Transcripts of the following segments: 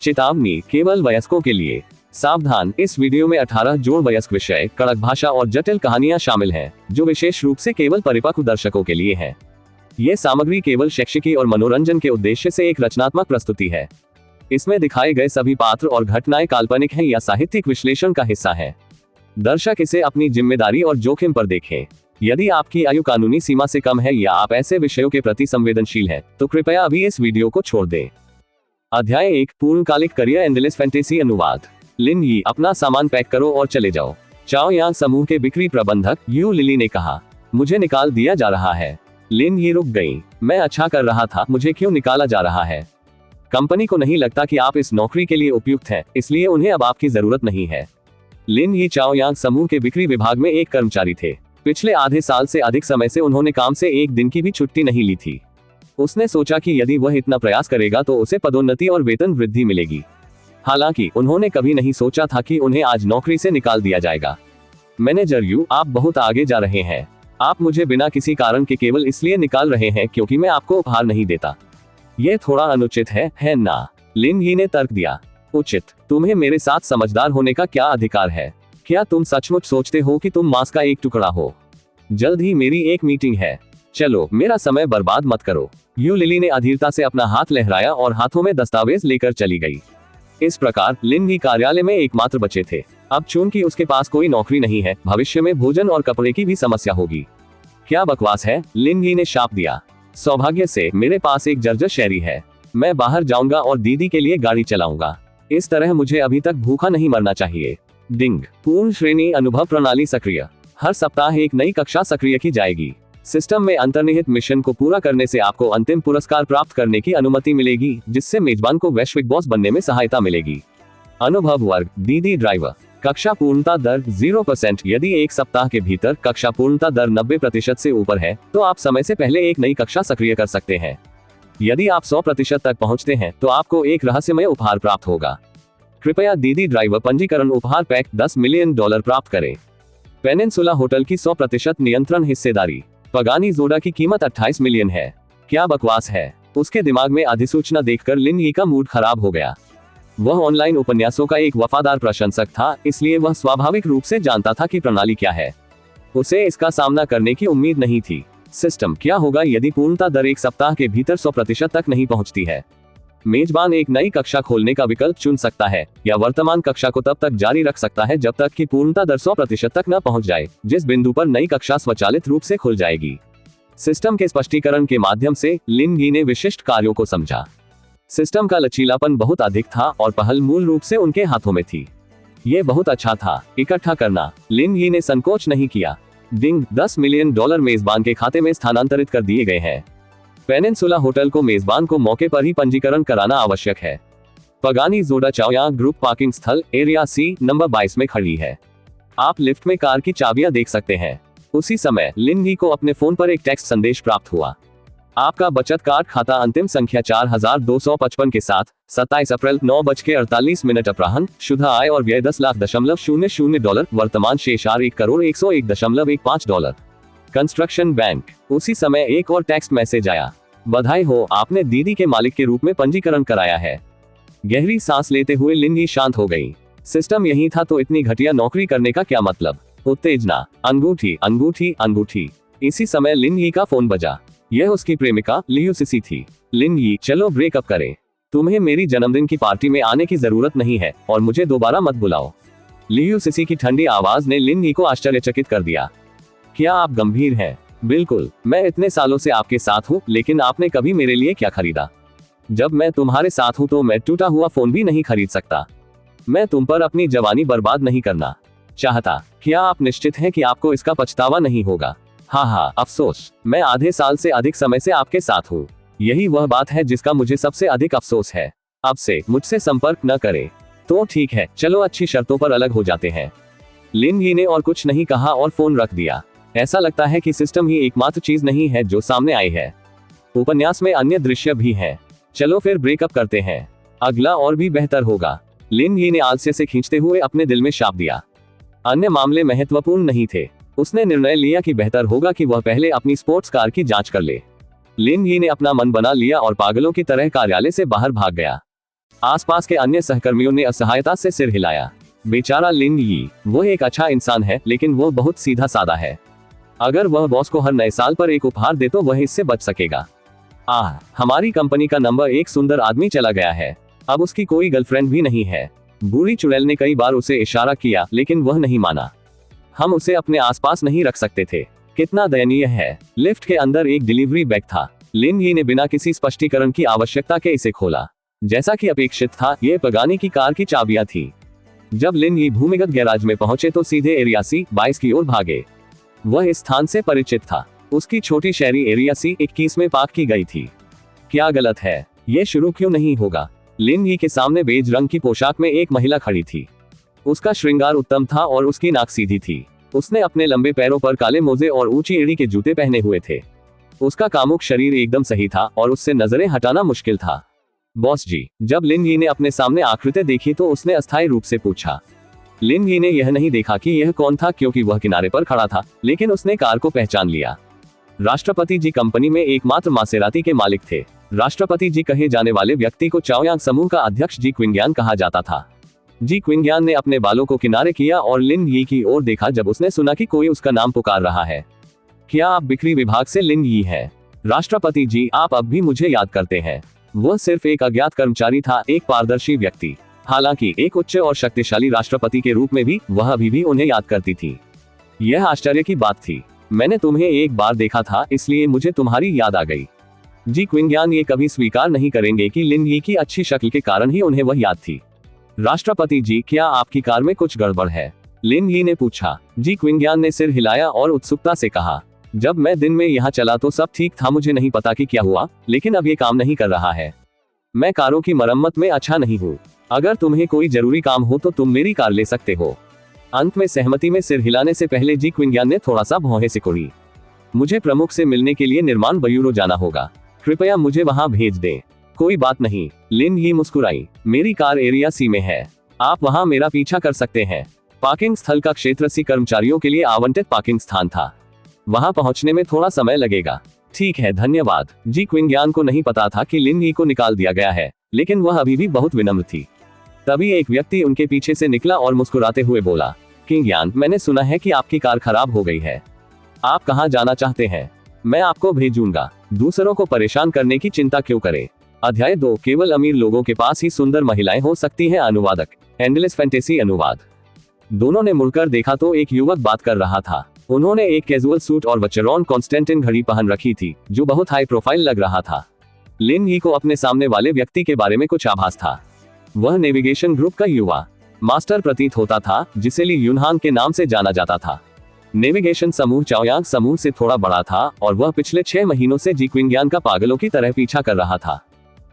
चेतावनी, केवल वयस्कों के लिए। सावधान, इस वीडियो में 18 जोड़ वयस्क विषय, कड़क भाषा और जटिल कहानियां शामिल हैं, जो विशेष रूप से केवल परिपक्व दर्शकों के लिए हैं। ये सामग्री केवल शैक्षिकी और मनोरंजन के उद्देश्य से एक रचनात्मक प्रस्तुति है। इसमें दिखाए गए सभी पात्र और घटनाएं काल्पनिक हैं या साहित्यिक विश्लेषण का हिस्सा हैं। दर्शक इसे अपनी जिम्मेदारी और जोखिम पर देखें। यदि आपकी आयु कानूनी सीमा से कम है या आप ऐसे विषयों के प्रति संवेदनशील हैं, तो कृपया अभी इस वीडियो को छोड़ दें। अध्याय 1, पूर्णकालिक करियर एंडलेस फैंटेसी अनुवाद। लिन यी, अपना सामान पैक करो और चले जाओ, चाओ यांग समूह के बिक्री प्रबंधक यू लिली ने कहा। मुझे निकाल दिया जा रहा है। लिन यी रुक गई। मैं अच्छा कर रहा था, मुझे क्यों निकाला जा रहा है? कंपनी को नहीं लगता कि आप इस नौकरी के लिए उपयुक्त हैं, इसलिए उन्हें अब आपकी जरूरत नहीं है। लिन यी चाओ यांग समूह के बिक्री विभाग में एक कर्मचारी थे। पिछले आधे साल से अधिक समय से उन्होंने काम से एक दिन की भी छुट्टी नहीं ली थी। उसने सोचा कि यदि वह इतना प्रयास करेगा तो उसे पदोन्नति और वेतन वृद्धि मिलेगी। हालांकि उन्होंने कभी नहीं सोचा था कि उन्हें आज नौकरी से निकाल दिया जाएगा। मैनेजर यू, आप बहुत आगे जा रहे हैं। आप मुझे बिना किसी कारण के केवल इसलिए निकाल रहे हैं क्योंकि मैं आपको उपहार नहीं देता। यह थोड़ा अनुचित है ना? लिन यी ने तर्क दिया। उचित? तुम्हें मेरे साथ समझदार होने का क्या अधिकार है? क्या तुम सचमुच सोचते हो कि तुम मांस का एक टुकड़ा हो? जल्द ही मेरी एक मीटिंग है। चलो, मेरा समय बर्बाद मत करो। यू लिली ने अधीरता से अपना हाथ लहराया और हाथों में दस्तावेज लेकर चली गई। इस प्रकार लिन यी कार्यालय में एकमात्र बचे थे। अब चूंकि उसके पास कोई नौकरी नहीं है, भविष्य में भोजन और कपड़े की भी समस्या होगी। क्या बकवास है, लिन यी ने शाप दिया। सौभाग्य से मेरे पास एक जर्जर शहरी है। मैं बाहर जाऊंगा और दीदी के लिए गाड़ी चलाऊंगा। इस तरह मुझे अभी तक भूखा नहीं मरना चाहिए। डिंग, पूर्ण श्रेणी अनुभव प्रणाली सक्रिय। हर सप्ताह एक नई कक्षा सक्रिय की जाएगी। सिस्टम में अंतर्निहित मिशन को पूरा करने से आपको अंतिम पुरस्कार प्राप्त करने की अनुमति मिलेगी, जिससे मेजबान को वैश्विक बॉस बनने में सहायता मिलेगी। अनुभव वर्ग, दीदी ड्राइवर। कक्षा पूर्णता दर 0%। यदि एक सप्ताह के भीतर कक्षा पूर्णता दर 90% से ऊपर है, तो आप समय से पहले एक नई कक्षा सक्रिय कर सकते हैं। यदि आप 100% तक पहुंचते हैं, तो आपको एक रहस्यमय उपहार प्राप्त होगा। कृपया दीदी ड्राइवर पंजीकरण उपहार पैक $10 मिलियन प्राप्त करें। पेनिनसुला होटल की 100% नियंत्रण हिस्सेदारी। पगानी जोड़ा की कीमत 28 मिलियन है। क्या बकवास है? उसके दिमाग में अधिसूचना देखकर लिन यी का मूड खराब हो गया। वह ऑनलाइन उपन्यासों का एक वफादार प्रशंसक था, इसलिए वह स्वाभाविक रूप से जानता था कि प्रणाली क्या है। उसे इसका सामना करने की उम्मीद नहीं थी। सिस्टम, क्या होगा यदि पूर्णता दर एक सप्ताह के भीतर 100% तक नहीं पहुंचती है? मेजबान एक नई कक्षा खोलने का विकल्प चुन सकता है, या वर्तमान कक्षा को तब तक जारी रख सकता है जब तक कि पूर्णता दर 100% तक न पहुंच जाए, जिस बिंदु पर नई कक्षा स्वचालित रूप से खुल जाएगी। सिस्टम के स्पष्टीकरण के माध्यम से लिन यी ने विशिष्ट कार्यों को समझा। सिस्टम का लचीलापन बहुत अधिक था और पहल मूल रूप से उनके हाथों में थी। ये बहुत अच्छा था। इकट्ठा करना। लिन यी ने संकोच नहीं किया। डिंग, $10 मिलियन मेजबान के खाते में स्थानांतरित कर दिए गए हैं। पेनिनसुला होटल को मेजबान को मौके पर ही पंजीकरण कराना आवश्यक है। पगानी जोड़ा चाओयांग ग्रुप पार्किंग स्थल एरिया सी नंबर 22 में खड़ी है। आप लिफ्ट में कार की चाबियां देख सकते हैं। उसी समय लिन यी को अपने फोन पर एक टेक्स्ट संदेश प्राप्त हुआ। आपका बचत कार्ड खाता अंतिम संख्या 4255 के साथ 27 अप्रैल 9:48 अपराह्न, शुद्ध आय और व्यय $10,00,000, वर्तमान शेष $1,101.15। Construction bank. उसी समय एक और टेक्स्ट मैसेज आया। बधाई हो, आपने दीदी के मालिक के रूप में पंजीकरण कराया है। गहरी सांस लेते हुए लिन यी शांत हो गई। सिस्टम यही था तो इतनी घटिया नौकरी करने का क्या मतलब? उत्तेजना। अंगूठी, अंगूठी, अंगूठी। इसी समय लिन यी का फोन बजा। यह उसकी प्रेमिका लियू सिसी थी। लिन यी, चलो ब्रेकअप करें। तुम्हें मेरी जन्मदिन की पार्टी में आने की जरूरत नहीं है और मुझे दोबारा मत बुलाओ। लियू सिसी की ठंडी आवाज ने लिन यी को आश्चर्यचकित कर दिया। क्या आप गंभीर हैं? बिल्कुल, मैं इतने सालों से आपके साथ हूँ, लेकिन आपने कभी मेरे लिए क्या खरीदा? जब मैं तुम्हारे साथ हूँ तो मैं टूटा हुआ फोन भी नहीं खरीद सकता। मैं तुम पर अपनी जवानी बर्बाद नहीं करना चाहता। क्या आप निश्चित हैं कि आपको इसका पछतावा नहीं होगा? हाँ, अफसोस। मैं आधे साल से अधिक समय से आपके साथ हूँ। यही वह बात है जिसका मुझे सबसे अधिक अफसोस है। अब से मुझसे संपर्क न करें। तो ठीक है, चलो अच्छी शर्तों पर अलग हो जाते हैं। लिन यी ने और कुछ नहीं कहा और फोन रख दिया। ऐसा लगता है कि सिस्टम ही एकमात्र चीज नहीं है जो सामने आई है। उपन्यास में अन्य दृश्य भी हैं। चलो फिर ब्रेकअप करते हैं। अगला और भी बेहतर होगा। लिन यी ने आलस्य से खींचते हुए अपने दिल में शाप दिया। अन्य मामले महत्वपूर्ण नहीं थे। उसने निर्णय लिया कि बेहतर होगा कि वह पहले अपनी स्पोर्ट्स कार की जांच कर ले। लिन यी ने अपना मन बना लिया और पागलों की तरह कार्यालय से बाहर भाग गया। आसपास के अन्य सहकर्मियों ने असहायता से सिर हिलाया। बेचारा लिन यी, वो एक अच्छा इंसान है, लेकिन वो बहुत सीधा साधा है। अगर वह बॉस को हर नए साल पर एक उपहार दे तो वह इससे बच सकेगा। हमारी कंपनी का नंबर 1 सुंदर आदमी चला गया है। अब उसकी कोई गर्लफ्रेंड भी नहीं है। बूढ़ी चुड़ैल ने कई बार उसे इशारा किया, लेकिन वह नहीं माना। हम उसे अपने आसपास नहीं रख सकते थे। कितना दयनीय है। लिफ्ट के अंदर एक डिलीवरी बैग था। लिन यी ने बिना किसी स्पष्टीकरण की आवश्यकता के इसे खोला। जैसा कि अपेक्षित था, ये पगानी की कार की चाबियां थी। जब लिन यी भूमिगत गैराज में पहुंचे तो सीधे एरिया C-22 की ओर भागे। वह इस स्थान से परिचित था। उसकी छोटी शहरी एरिया C-21 में पार्क की गई थी। क्या गलत है? ये शुरू क्यों नहीं होगा? लिन यी के सामने बेज रंग की पोशाक में एक महिला खड़ी थी। उसका श्रृंगार उत्तम था और उसकी नाक सीधी थी। उसने अपने लंबे पैरों पर काले मोजे और ऊंची एड़ी के जूते पहने हुए थे। उसका कामुक शरीर एकदम सही था और उससे नजरें हटाना मुश्किल था। बॉस जी, जब लिन यी ने अपने सामने आकृति देखी तो उसने अस्थायी रूप से पूछा। लिन यी ने यह नहीं देखा कि यह कौन था, क्योंकि वह किनारे पर खड़ा था, लेकिन उसने कार को पहचान लिया। राष्ट्रपति जी कंपनी में एकमात्र मासेराती के मालिक थे। राष्ट्रपति जी कहे जाने वाले व्यक्ति को चाओयांग समूह का अध्यक्ष जी क्विंग्यान कहा जाता था। जी क्विंग्यान ने अपने बालों को किनारे किया और लिन यी की ओर देखा जब उसने सुना कि कोई उसका नाम पुकार रहा है। क्या आप बिक्री विभाग से लिन यी हैं? राष्ट्रपति जी, आप अब भी मुझे याद करते हैं। वह सिर्फ एक अज्ञात कर्मचारी था, एक पारदर्शी व्यक्ति। हालांकि एक उच्च और शक्तिशाली राष्ट्रपति के रूप में भी वह अभी भी उन्हें याद करती थी। यह आश्चर्य की बात थी। मैंने तुम्हें एक बार देखा था, इसलिए मुझे तुम्हारी याद आ गई। जी क्विंग्यान ये कभी स्वीकार नहीं करेंगे कि लिन यी की अच्छी शक्ल के कारण ही उन्हें वह याद थी। राष्ट्रपति जी, क्या आपकी कार में कुछ गड़बड़ है? लिन यी ने पूछा। जी क्विंग्यान ने सिर हिलाया और उत्सुकता से कहा, जब मैं दिन में यहाँ चला तो सब ठीक था, मुझे नहीं पता कि क्या हुआ, लेकिन अब ये काम नहीं कर रहा है। मैं कारों की मरम्मत में अच्छा नहीं हूँ। अगर तुम्हें कोई जरूरी काम हो तो तुम मेरी कार ले सकते हो। अंत में सहमति में सिर हिलाने से पहले जी क्विंग्यान ने थोड़ा सा भौहें सिकुड़ी। मुझे प्रमुख से मिलने के लिए निर्माण ब्यूरो जाना होगा। कृपया मुझे वहां भेज दें। कोई बात नहीं, लिन यी मुस्कुराई। मेरी कार एरिया C में है। आप वहां मेरा पीछा कर सकते हैं। पार्किंग स्थल का क्षेत्र C कर्मचारियों के लिए आवंटित पार्किंग स्थान था। वहां पहुंचने में थोड़ा समय लगेगा। ठीक है, धन्यवाद। जी क्विंग्यान को नहीं पता था कि लिन यी को निकाल दिया गया है, लेकिन वह अभी भी बहुत विनम्र थी। तभी एक व्यक्ति उनके पीछे से निकला और मुस्कुराते हुए बोला, क्विंग्यान, मैंने सुना है कि आपकी कार खराब हो गई है। आप कहां जाना चाहते हैं? मैं आपको भेजूंगा। दूसरों को परेशान करने की चिंता क्यों करें? अध्याय 2, केवल अमीर लोगों के पास ही सुंदर महिलाएं हो सकती हैं। अनुवादक, एंडलेस फैंटेसी अनुवाद। दोनों ने मुड़कर देखा तो एक युवक बात कर रहा था। उन्होंने एक कैजुअल सूट और वचेरॉन कॉन्स्टेंटिन घड़ी पहन रखी थी, जो बहुत हाई प्रोफाइल लग रहा था। लिन यी को अपने सामने वाले व्यक्ति के बारे में कुछ आभास था। वह नेविगेशन ग्रुप का युवा मास्टर प्रतीत होता था, जिसे ली यूनहान के नाम से जाना जाता था। नेविगेशन समूह चाओयांग समूह से थोड़ा बड़ा था और वह पिछले 6 महीनों से जी क्विंग्यान का पागलों की तरह पीछा कर रहा था।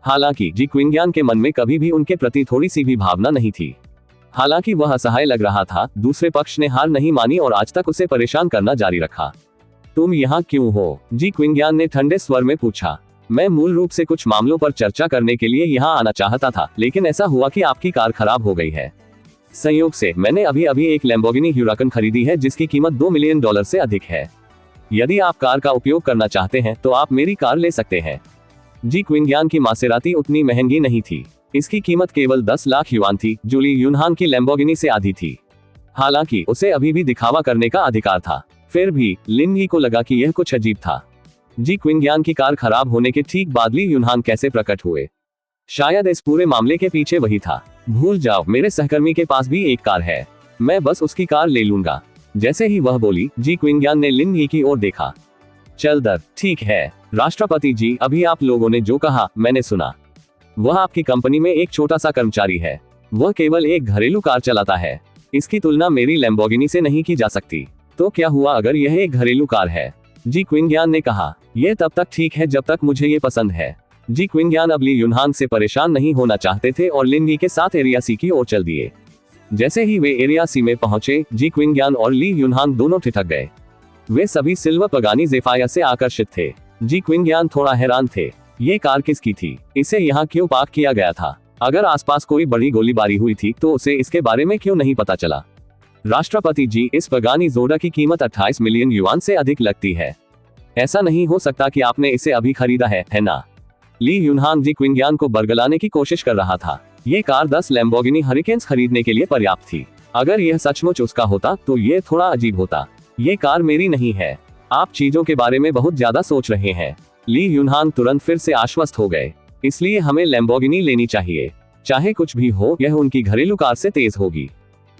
हालांकि जी क्विंग्यान के मन में कभी भी उनके प्रति थोड़ी सी भी भावना नहीं थी। हालांकि वह असहाय लग रहा था, दूसरे पक्ष ने हार नहीं मानी और आज तक उसे परेशान करना जारी रखा। तुम यहाँ क्यों हो? जी क्विंग्यान ने ठंडे स्वर में पूछा। मैं मूल रूप से कुछ मामलों पर चर्चा करने के लिए यहाँ आना चाहता था, लेकिन ऐसा हुआ कि आपकी कार खराब हो गई है। संयोग से मैंने अभी अभी एक लैम्बोर्गिनी ह्यूराकन खरीदी है, जिसकी कीमत $2 मिलियन से अधिक है। यदि आप कार का उपयोग करना चाहते हैं तो आप मेरी कार ले सकते हैं। जी क्विंग्यान की मासेराती उतनी महंगी नहीं थी। इसकी कीमत केवल 10 लाख युआन थी, जो ली यूनहान की लैम्बोर्गिनी से आधी थी। हालांकि उसे अभी भी दिखावा करने का अधिकार था। फिर भी लिन यी को लगा कि यह कुछ अजीब था। जी क्विंग्यान की कार खराब होने के ठीक बाद ली यूनहान कैसे प्रकट हुए? शायद इस पूरे मामले के पीछे वही था। भूल जाओ, मेरे सहकर्मी के पास भी एक कार है। मैं बस उसकी कार ले लूंगा। जैसे ही वह बोली, जी क्विंग्यान ने लिन यी की ओर देखा। चल दर, ठीक है। राष्ट्रपति जी, अभी आप लोगों ने जो कहा मैंने सुना। वह आपकी कंपनी में एक छोटा सा कर्मचारी है। वह केवल एक घरेलू कार चलाता है। इसकी तुलना मेरी लैम्बोर्गिनी से नहीं की जा सकती। तो क्या हुआ अगर यह एक घरेलू कार है? जी क्विंग्यान ने कहा। यह तब तक ठीक है जब तक मुझे ये पसंद है। जी क्विंग्यान अब ली यूनहान से परेशान नहीं होना चाहते थे और लिन यी के साथ एरिया C की ओर चल दिए। जैसे ही वे एरिया C में पहुंचे, जी क्विंग्यान और ली यूनहान दोनों ठिठक गए। वे सभी सिल्वर पगानी ज़ेफाया से आकर्षित थे। जी क्विंग्यान थोड़ा हैरान थे। ये कार किसकी थी? इसे यहाँ क्यों पार्क किया गया था? अगर आसपास कोई बड़ी गोलीबारी हुई थी तो उसे इसके बारे में क्यों नहीं पता चला? राष्ट्रपति जी, इस पगानी जोड़ा की कीमत 28 मिलियन युआन से अधिक लगती है। ऐसा नहीं हो सकता कि आपने इसे अभी खरीदा है ना? ली यूनहान जी क्विंग्यान को बरगलाने की कोशिश कर रहा था। ये कार 10 लैम्बोर्गिनी हरिकेन्स खरीदने के लिए पर्याप्त थी। अगर यह सचमुच उसका होता तो ये थोड़ा अजीब होता। ये कार मेरी नहीं है। आप चीजों के बारे में बहुत ज्यादा सोच रहे हैं। ली यूनहांग तुरंत फिर से आश्वस्त हो गए। इसलिए हमें लैम्बोर्गिनी लेनी चाहिए। चाहे कुछ भी हो, यह उनकी घरेलू कार से तेज होगी।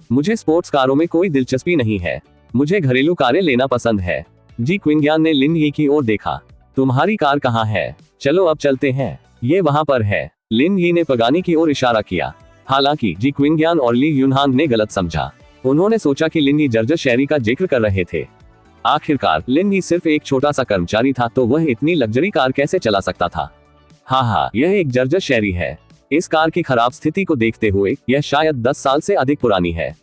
मुझे स्पोर्ट्स कारों में कोई दिलचस्पी नहीं है। मुझे घरेलू कारें लेना पसंद है। जी क्विंगयान ने लिन यी की ओर देखा। तुम्हारी कार कहाँ है? चलो अब चलते हैं। ये वहां पर है। लिन यी ने पगानी की ओर इशारा किया। हालांकि जी क्विंगयान और ली यूनहांग ने गलत समझा। उन्होंने सोचा कि लिन यी जर्जर शहरी का जिक्र कर रहे थे। आखिरकार लिन यी सिर्फ एक छोटा सा कर्मचारी था, तो वह इतनी लग्जरी कार कैसे चला सकता था? हाँ, यह एक जर्जर शहरी है। इस कार की खराब स्थिति को देखते हुए यह शायद 10 साल से अधिक पुरानी है।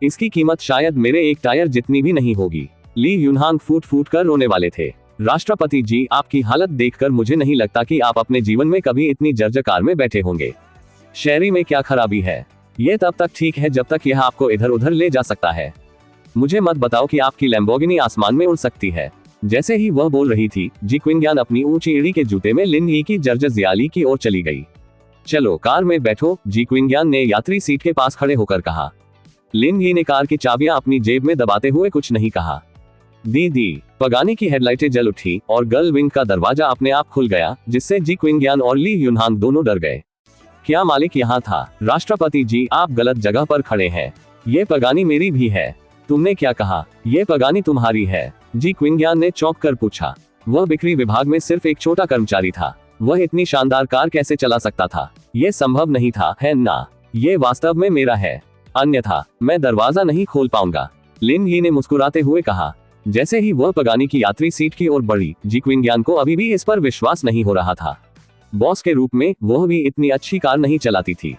इसकी कीमत शायद मेरे एक टायर जितनी भी नहीं होगी। ली यूनहांग फूट फूट कर रोने वाले थे। राष्ट्रपति जी, आपकी हालत देखकर मुझे नहीं लगता कि आप अपने जीवन में कभी इतनी जर्जर कार में बैठे होंगे। शहरी में क्या खराबी है? ये तब तक ठीक है जब तक यह आपको इधर उधर ले जा सकता है। मुझे मत बताओ कि आपकी लैम्बोर्गिनी आसमान में उड़ सकती है। जैसे ही वह बोल रही थी, जी क्विंगयान अपनी ऊंची एड़ी के जूते में लिन यी की जर्जर जियाली की ओर चली गई। चलो कार में बैठो, जी क्विंगयान ने यात्री सीट के पास खड़े होकर कहा। लिन यी ने कार की चाबियां अपनी जेब में दबाते हुए कुछ नहीं कहा। दीदी, पगानी की हेडलाइटें जल उठी और गर्ल विंग का दरवाजा अपने आप खुल गया, जिससे जी क्विंगयान और ली यूनहांग दोनों डर गए। क्या मालिक यहाँ था? राष्ट्रपति जी, आप गलत जगह पर खड़े हैं। ये पगानी मेरी भी है। तुमने क्या कहा? ये पगानी तुम्हारी है? जी क्विंगयान ने चौंक कर पूछा। वह बिक्री विभाग में सिर्फ एक छोटा कर्मचारी था। वह इतनी शानदार कार कैसे चला सकता था? ये संभव नहीं था, है ना? ये वास्तव में मेरा है, अन्यथा मैं दरवाजा नहीं खोल पाऊंगा, लिन यी ने मुस्कुराते हुए कहा। जैसे ही वह पगानी की यात्री सीट की ओर बढ़ी, जी क्विंगयान को अभी भी इस पर विश्वास नहीं हो रहा था। बॉस के रूप में वह भी इतनी अच्छी कार नहीं चलाती थी।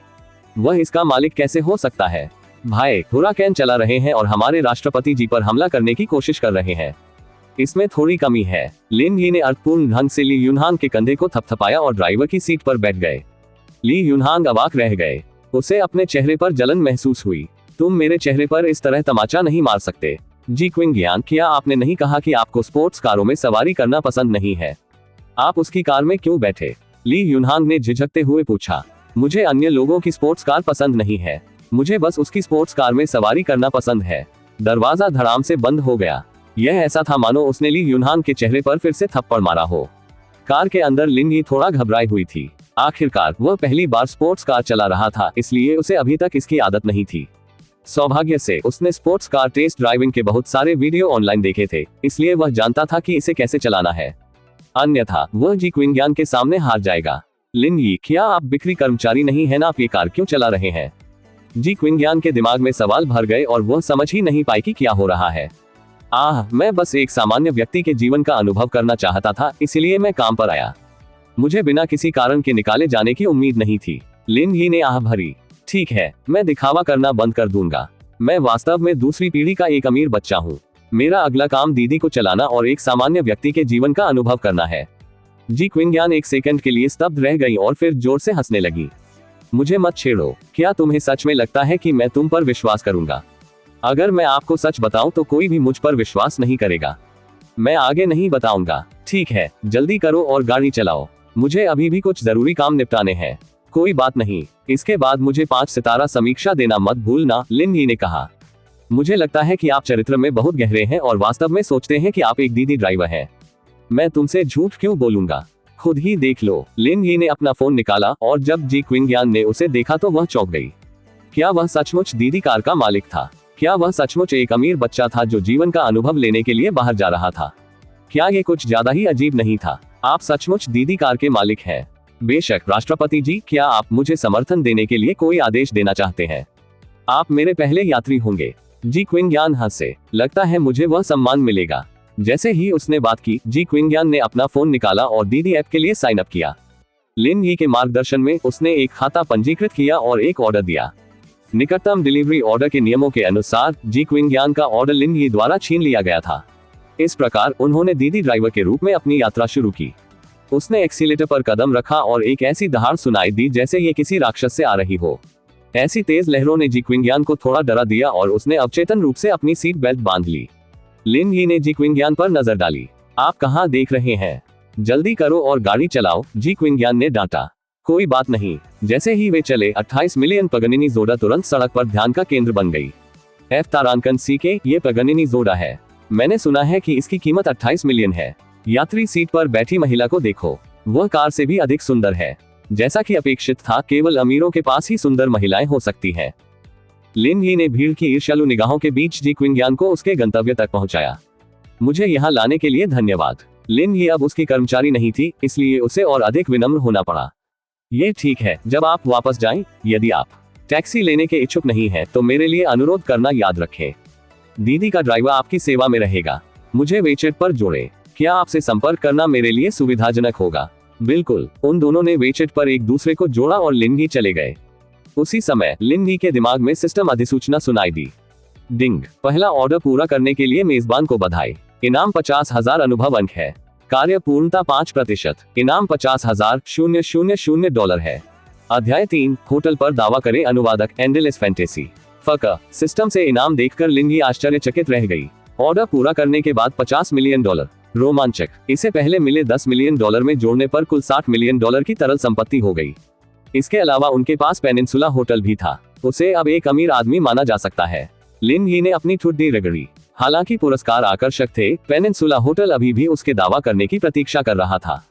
वह इसका मालिक कैसे हो सकता है? भाई, हुराकैन चला रहे हैं और हमारे राष्ट्रपति जी पर हमला करने की कोशिश कर रहे हैं। इसमें थोड़ी कमी है। लिन यी ने अर्थपूर्ण ढंग से ली यूनहांग के कंधे को थपथपाया और ड्राइवर की सीट पर बैठ गए। ली यूनहांग अवाक रह गए। उसे अपने चेहरे पर जलन महसूस हुई। तुम मेरे चेहरे पर इस तरह तमाचा नहीं मार सकते। जी क्विंगयान, क्या आपने नहीं कहा कि आपको स्पोर्ट्स कारों में सवारी करना पसंद नहीं है? आप उसकी कार में क्यों बैठे? ली यूनहांग ने झिझकते हुए पूछा। मुझे अन्य लोगों की स्पोर्ट्स कार पसंद नहीं है। मुझे बस उसकी स्पोर्ट्स कार में सवारी करना पसंद है। दरवाजा धड़ाम से बंद हो गया। यह ऐसा था मानो उसने ली यूनहांग के चेहरे पर फिर से थप्पड़ मारा हो। कार के अंदर लिन यी थोड़ा घबराई हुई थी। आखिरकार वह पहली बार स्पोर्ट्स कार चला रहा था, इसलिए उसे अभी तक इसकी आदत नहीं थी। सौभाग्य से उसने स्पोर्ट्स कार टेस्ट ड्राइविंग के बहुत सारे वीडियो ऑनलाइन देखे थे, इसलिए वह जानता था कि इसे कैसे चलाना है। अन्यथा वह जी क्विंगयान के सामने हार जाएगा। लिन यी, क्या आप बिक्री कर्मचारी नहीं है ना? आप ये कार क्यों चला रहे हैं? जी क्विंगयान के दिमाग में सवाल भर गए और वह समझ ही नहीं पाई कि क्या हो रहा है। मैं बस एक सामान्य व्यक्ति के जीवन का अनुभव करना चाहता था, इसलिए मैं काम पर आया। मुझे बिना किसी कारण के निकाले जाने की उम्मीद नहीं थी। लिन यी ने आह भरी। ठीक है, मैं दिखावा करना बंद कर दूंगा। मैं वास्तव में दूसरी पीढ़ी का एक अमीर बच्चा हूँ। मेरा अगला काम दीदी को चलाना और एक सामान्य व्यक्ति के जीवन का अनुभव करना है। जी क्विंगयान एक सेकंड के लिए स्तब्ध रह गई और फिर जोर से हंसने लगी। मुझे मत छेड़ो। क्या तुम्हें सच में लगता है कि मैं तुम पर विश्वास करूंगा? अगर मैं आपको सच बताऊं तो कोई भी मुझ पर विश्वास नहीं करेगा। मैं आगे नहीं बताऊंगा। ठीक है, जल्दी करो और गाड़ी चलाओ। मुझे अभी भी कुछ जरूरी काम निपटाने हैं। कोई बात नहीं, इसके बाद मुझे 5 सितारा समीक्षा देना मत भूलना, लिन यी ने कहा। मुझे लगता है कि आप चरित्र में बहुत गहरे हैं और वास्तव में सोचते हैं कि आप एक दीदी ड्राइवर हैं। मैं तुमसे झूठ क्यों बोलूंगा? खुद ही देख लो। लिन यी ने अपना फोन निकाला और जब जी क्विंगयान ने उसे देखा तो वह चौंक गई। क्या वह सचमुच दीदी कार का मालिक था? क्या वह सचमुच एक अमीर बच्चा था जो जीवन का अनुभव लेने के लिए बाहर जा रहा था? क्या ये कुछ ज्यादा ही अजीब नहीं था? आप सचमुच दीदी कार के मालिक हैं। बेशक राष्ट्रपति जी, क्या आप मुझे समर्थन देने के लिए कोई आदेश देना चाहते हैं? आप मेरे पहले यात्री होंगे। जी क्विंगयान हंसे। लगता है मुझे वह सम्मान मिलेगा। जैसे ही उसने बात की, जी क्विंगयान ने अपना फोन निकाला और दीदी ऐप के लिए साइन अप किया। लिन यी के मार्गदर्शन में उसने एक खाता पंजीकृत किया और एक ऑर्डर दिया। निकटतम डिलीवरी ऑर्डर के नियमों के अनुसार जी क्विंगयान का ऑर्डर लिन यी द्वारा छीन लिया गया था। इस प्रकार उन्होंने दीदी ड्राइवर के रूप में अपनी यात्रा शुरू की। उसने एक्सीलेटर पर कदम रखा और एक ऐसी दहाड़ सुनाई दी जैसे ये किसी राक्षस से आ रही हो। ऐसी तेज लहरों ने जी क्विंगयान को थोड़ा डरा दिया और उसने अवचेतन रूप से अपनी सीट बेल्ट बांध ली। लिन यी ने जी क्विंगयान पर नजर डाली। आप कहां देख रहे हैं? जल्दी करो और गाड़ी चलाओ, जी क्विंगयान ने डांटा। कोई बात नहीं। जैसे ही वे चले 28 मिलियन पगनिनी जोड़ा तुरंत सड़क पर ध्यान का केंद्र बन गई। एफ तारांकन सी के, ये पगनिनी जोड़ा है। मैंने सुना है कि इसकी कीमत 28 मिलियन है। यात्री सीट पर बैठी महिला को देखो, वह कार से भी अधिक सुंदर है। जैसा कि अपेक्षित था, केवल अमीरों के पास ही सुंदर महिलाएं हो सकती हैं। लिन ही ने भीड़ की ईर्ष्यालु निगाहों के बीच जी क्विंगयान को उसके गंतव्य तक पहुंचाया। मुझे यहाँ लाने के लिए धन्यवाद। लिन ही अब उसकी कर्मचारी नहीं थी, इसलिए उसे और अधिक विनम्र होना पड़ा। ये ठीक है, जब आप वापस जाएं, यदि आप टैक्सी लेने के इच्छुक नहीं हैं, तो मेरे लिए अनुरोध करना याद रखें। दीदी का ड्राइवर आपकी सेवा में रहेगा। मुझे वेचेट पर जोड़े। क्या आपसे संपर्क करना मेरे लिए सुविधाजनक होगा? बिल्कुल। उन दोनों ने वेचेट पर एक दूसरे को जोड़ा और लिनगी चले गए। उसी समय लिनगी के दिमाग में सिस्टम अधिसूचना सुनाई दी। डिंग, पहला ऑर्डर पूरा करने के लिए मेजबान को बधाई। इनाम 50,000 अनुभव अंक है। कार्य पूर्णता 5%। इनाम 50,000 डॉलर है। अध्याय 3, होटल पर दावा करे अनुवादक एंडलेस फैंटेसी। फक, सिस्टम से इनाम देखकर लिनगी आश्चर्यचकित रह गई। ऑर्डर पूरा करने के बाद 50 मिलियन डॉलर। रोमांचक। इसे पहले मिले 10 मिलियन डॉलर में जोड़ने पर कुल 60 मिलियन डॉलर की तरल संपत्ति हो गई। इसके अलावा उनके पास पेनिनसुला होटल भी था। उसे अब एक अमीर आदमी माना जा सकता है। लिन ही ने अपनी ठुड्डी रगड़ी। हालांकि पुरस्कार आकर्षक थे, पेनिनसुला होटल अभी भी उसके दावा करने की प्रतीक्षा कर रहा था।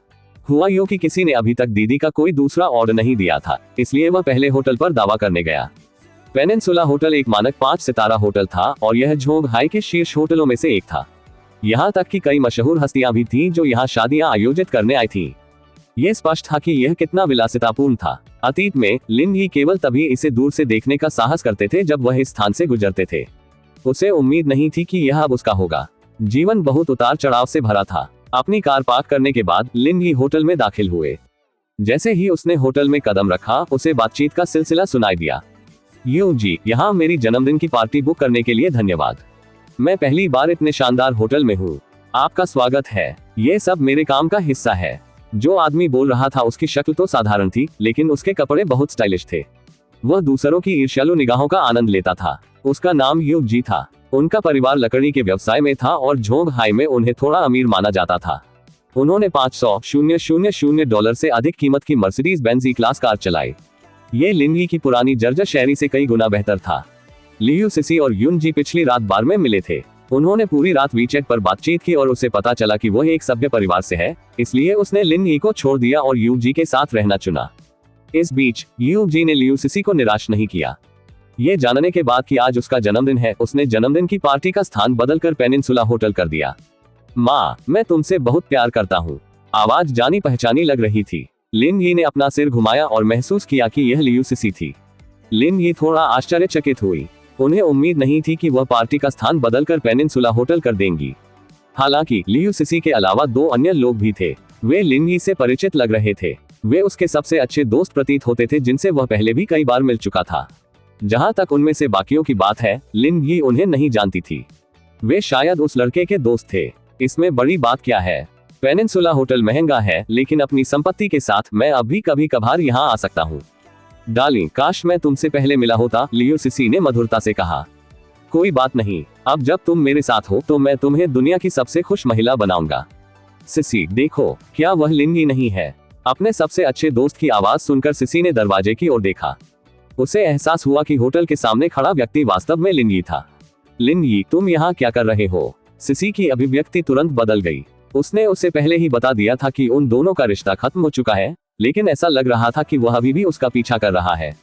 हुआ यूं कि किसी ने अभी तक दीदी का कोई दूसरा ऑर्डर नहीं दिया था, इसलिए वह पहले होटल पर दावा करने गया। पेनिनसुला होटल एक मानक 5 सितारा होटल था और यह झोंग हाई के शीर्ष होटलों में से एक था। यहाँ तक कि कई मशहूर हस्तियां भी थीं जो यहाँ शादियां आयोजित करने आई थीं। ये स्पष्ट था कि यह कितना विलासितापूर्ण था। अतीत में लिन ही केवल तभी इसे दूर से देखने का साहस करते थे जब वह इस स्थान से गुजरते थे। उसे उम्मीद नहीं थी कि यह अब उसका होगा। जीवन बहुत उतार चढ़ाव से भरा था। अपनी कार पार्क करने के बाद लिन ही होटल में दाखिल हुए। जैसे ही उसने होटल में कदम रखा, उसे बातचीत का सिलसिला सुनाई दिया। यू जी, यहाँ मेरी जन्मदिन की पार्टी बुक करने के लिए धन्यवाद। मैं पहली बार इतने शानदार होटल में हूँ। आपका स्वागत है। ये सब मेरे काम का हिस्सा है। जो आदमी बोल रहा था उसकी शक्ल तो साधारण थी, लेकिन उसके कपड़े बहुत स्टाइलिश थे। वह दूसरों की ईर्ष्यालु निगाहों का आनंद लेता था। उसका नाम यू जी था। उनका परिवार लकड़ी के व्यवसाय में था और झोंग हाई में उन्हें थोड़ा अमीर माना जाता था। उन्होंने 500,000 डॉलर से अधिक कीमत की मर्सिडीज बेंज ई क्लास कार चलाई। ये लिनगी की पुरानी जर्जर शहरी से कई गुना बेहतर था। लियू सिसी और यून जी पिछली रात बार में मिले थे। उन्होंने पूरी रात वीचैट पर बातचीत की और उसे पता चला कि वह एक सभ्य परिवार से है, इसलिए उसने लिन ही को छोड़ दिया और यू जी के साथ रहना चुना। इस बीच यू जी ने लियू सिसी को निराश नहीं किया। ये जानने के बाद कि आज उसका जन्मदिन है, उसने जन्मदिन की पार्टी का स्थान बदलकर पेनिनसुला होटल कर दिया। माँ, मैं तुमसे बहुत प्यार करता हूँ। आवाज जानी पहचानी लग रही थी। लिन ही ने अपना सिर घुमाया और महसूस किया कि यह लियू सिसी थी। लिन ही थोड़ा आश्चर्यचकित हुई। उन्हें उम्मीद नहीं थी कि वह पार्टी का स्थान बदलकर पेनिनसुला होटल कर देंगी। हालांकि लियू सिसी के अलावा 2 अन्य लोग भी थे। वे लिन ही से परिचित लग रहे थे। वे उसके सबसे अच्छे दोस्त प्रतीत होते थे जिनसे वह पहले भी कई बार मिल चुका था। जहां तक उनमें से बाकियों की बात है, लिन ही उन्हें नहीं जानती थी। वे शायद उस लड़के के दोस्त थे। इसमें बड़ी बात क्या है? पेनिनसुला होटल महंगा है, लेकिन अपनी संपत्ति के साथ मैं अब भी कभी कभार यहाँ आ सकता हूँ। डार्लिंग, काश मैं तुमसे पहले मिला होता, लियू सिसी ने मधुरता से कहा। कोई बात नहीं, अब जब तुम मेरे साथ हो तो मैं तुम्हें दुनिया की सबसे खुश महिला बनाऊंगा। सिसी, देखो, क्या वह लिन ही नहीं है? अपने सबसे अच्छे दोस्त की आवाज सुनकर सिसी ने दरवाजे की ओर देखा। उसे एहसास हुआ कि होटल के सामने खड़ा व्यक्ति वास्तव में लिन ही था। लिन ही, तुम यहाँ क्या कर रहे हो? सिसी की अभिव्यक्ति तुरंत बदल गई। उसने उसे पहले ही बता दिया था कि उन दोनों का रिश्ता खत्म हो चुका है, लेकिन ऐसा लग रहा था कि वह अभी भी उसका पीछा कर रहा है।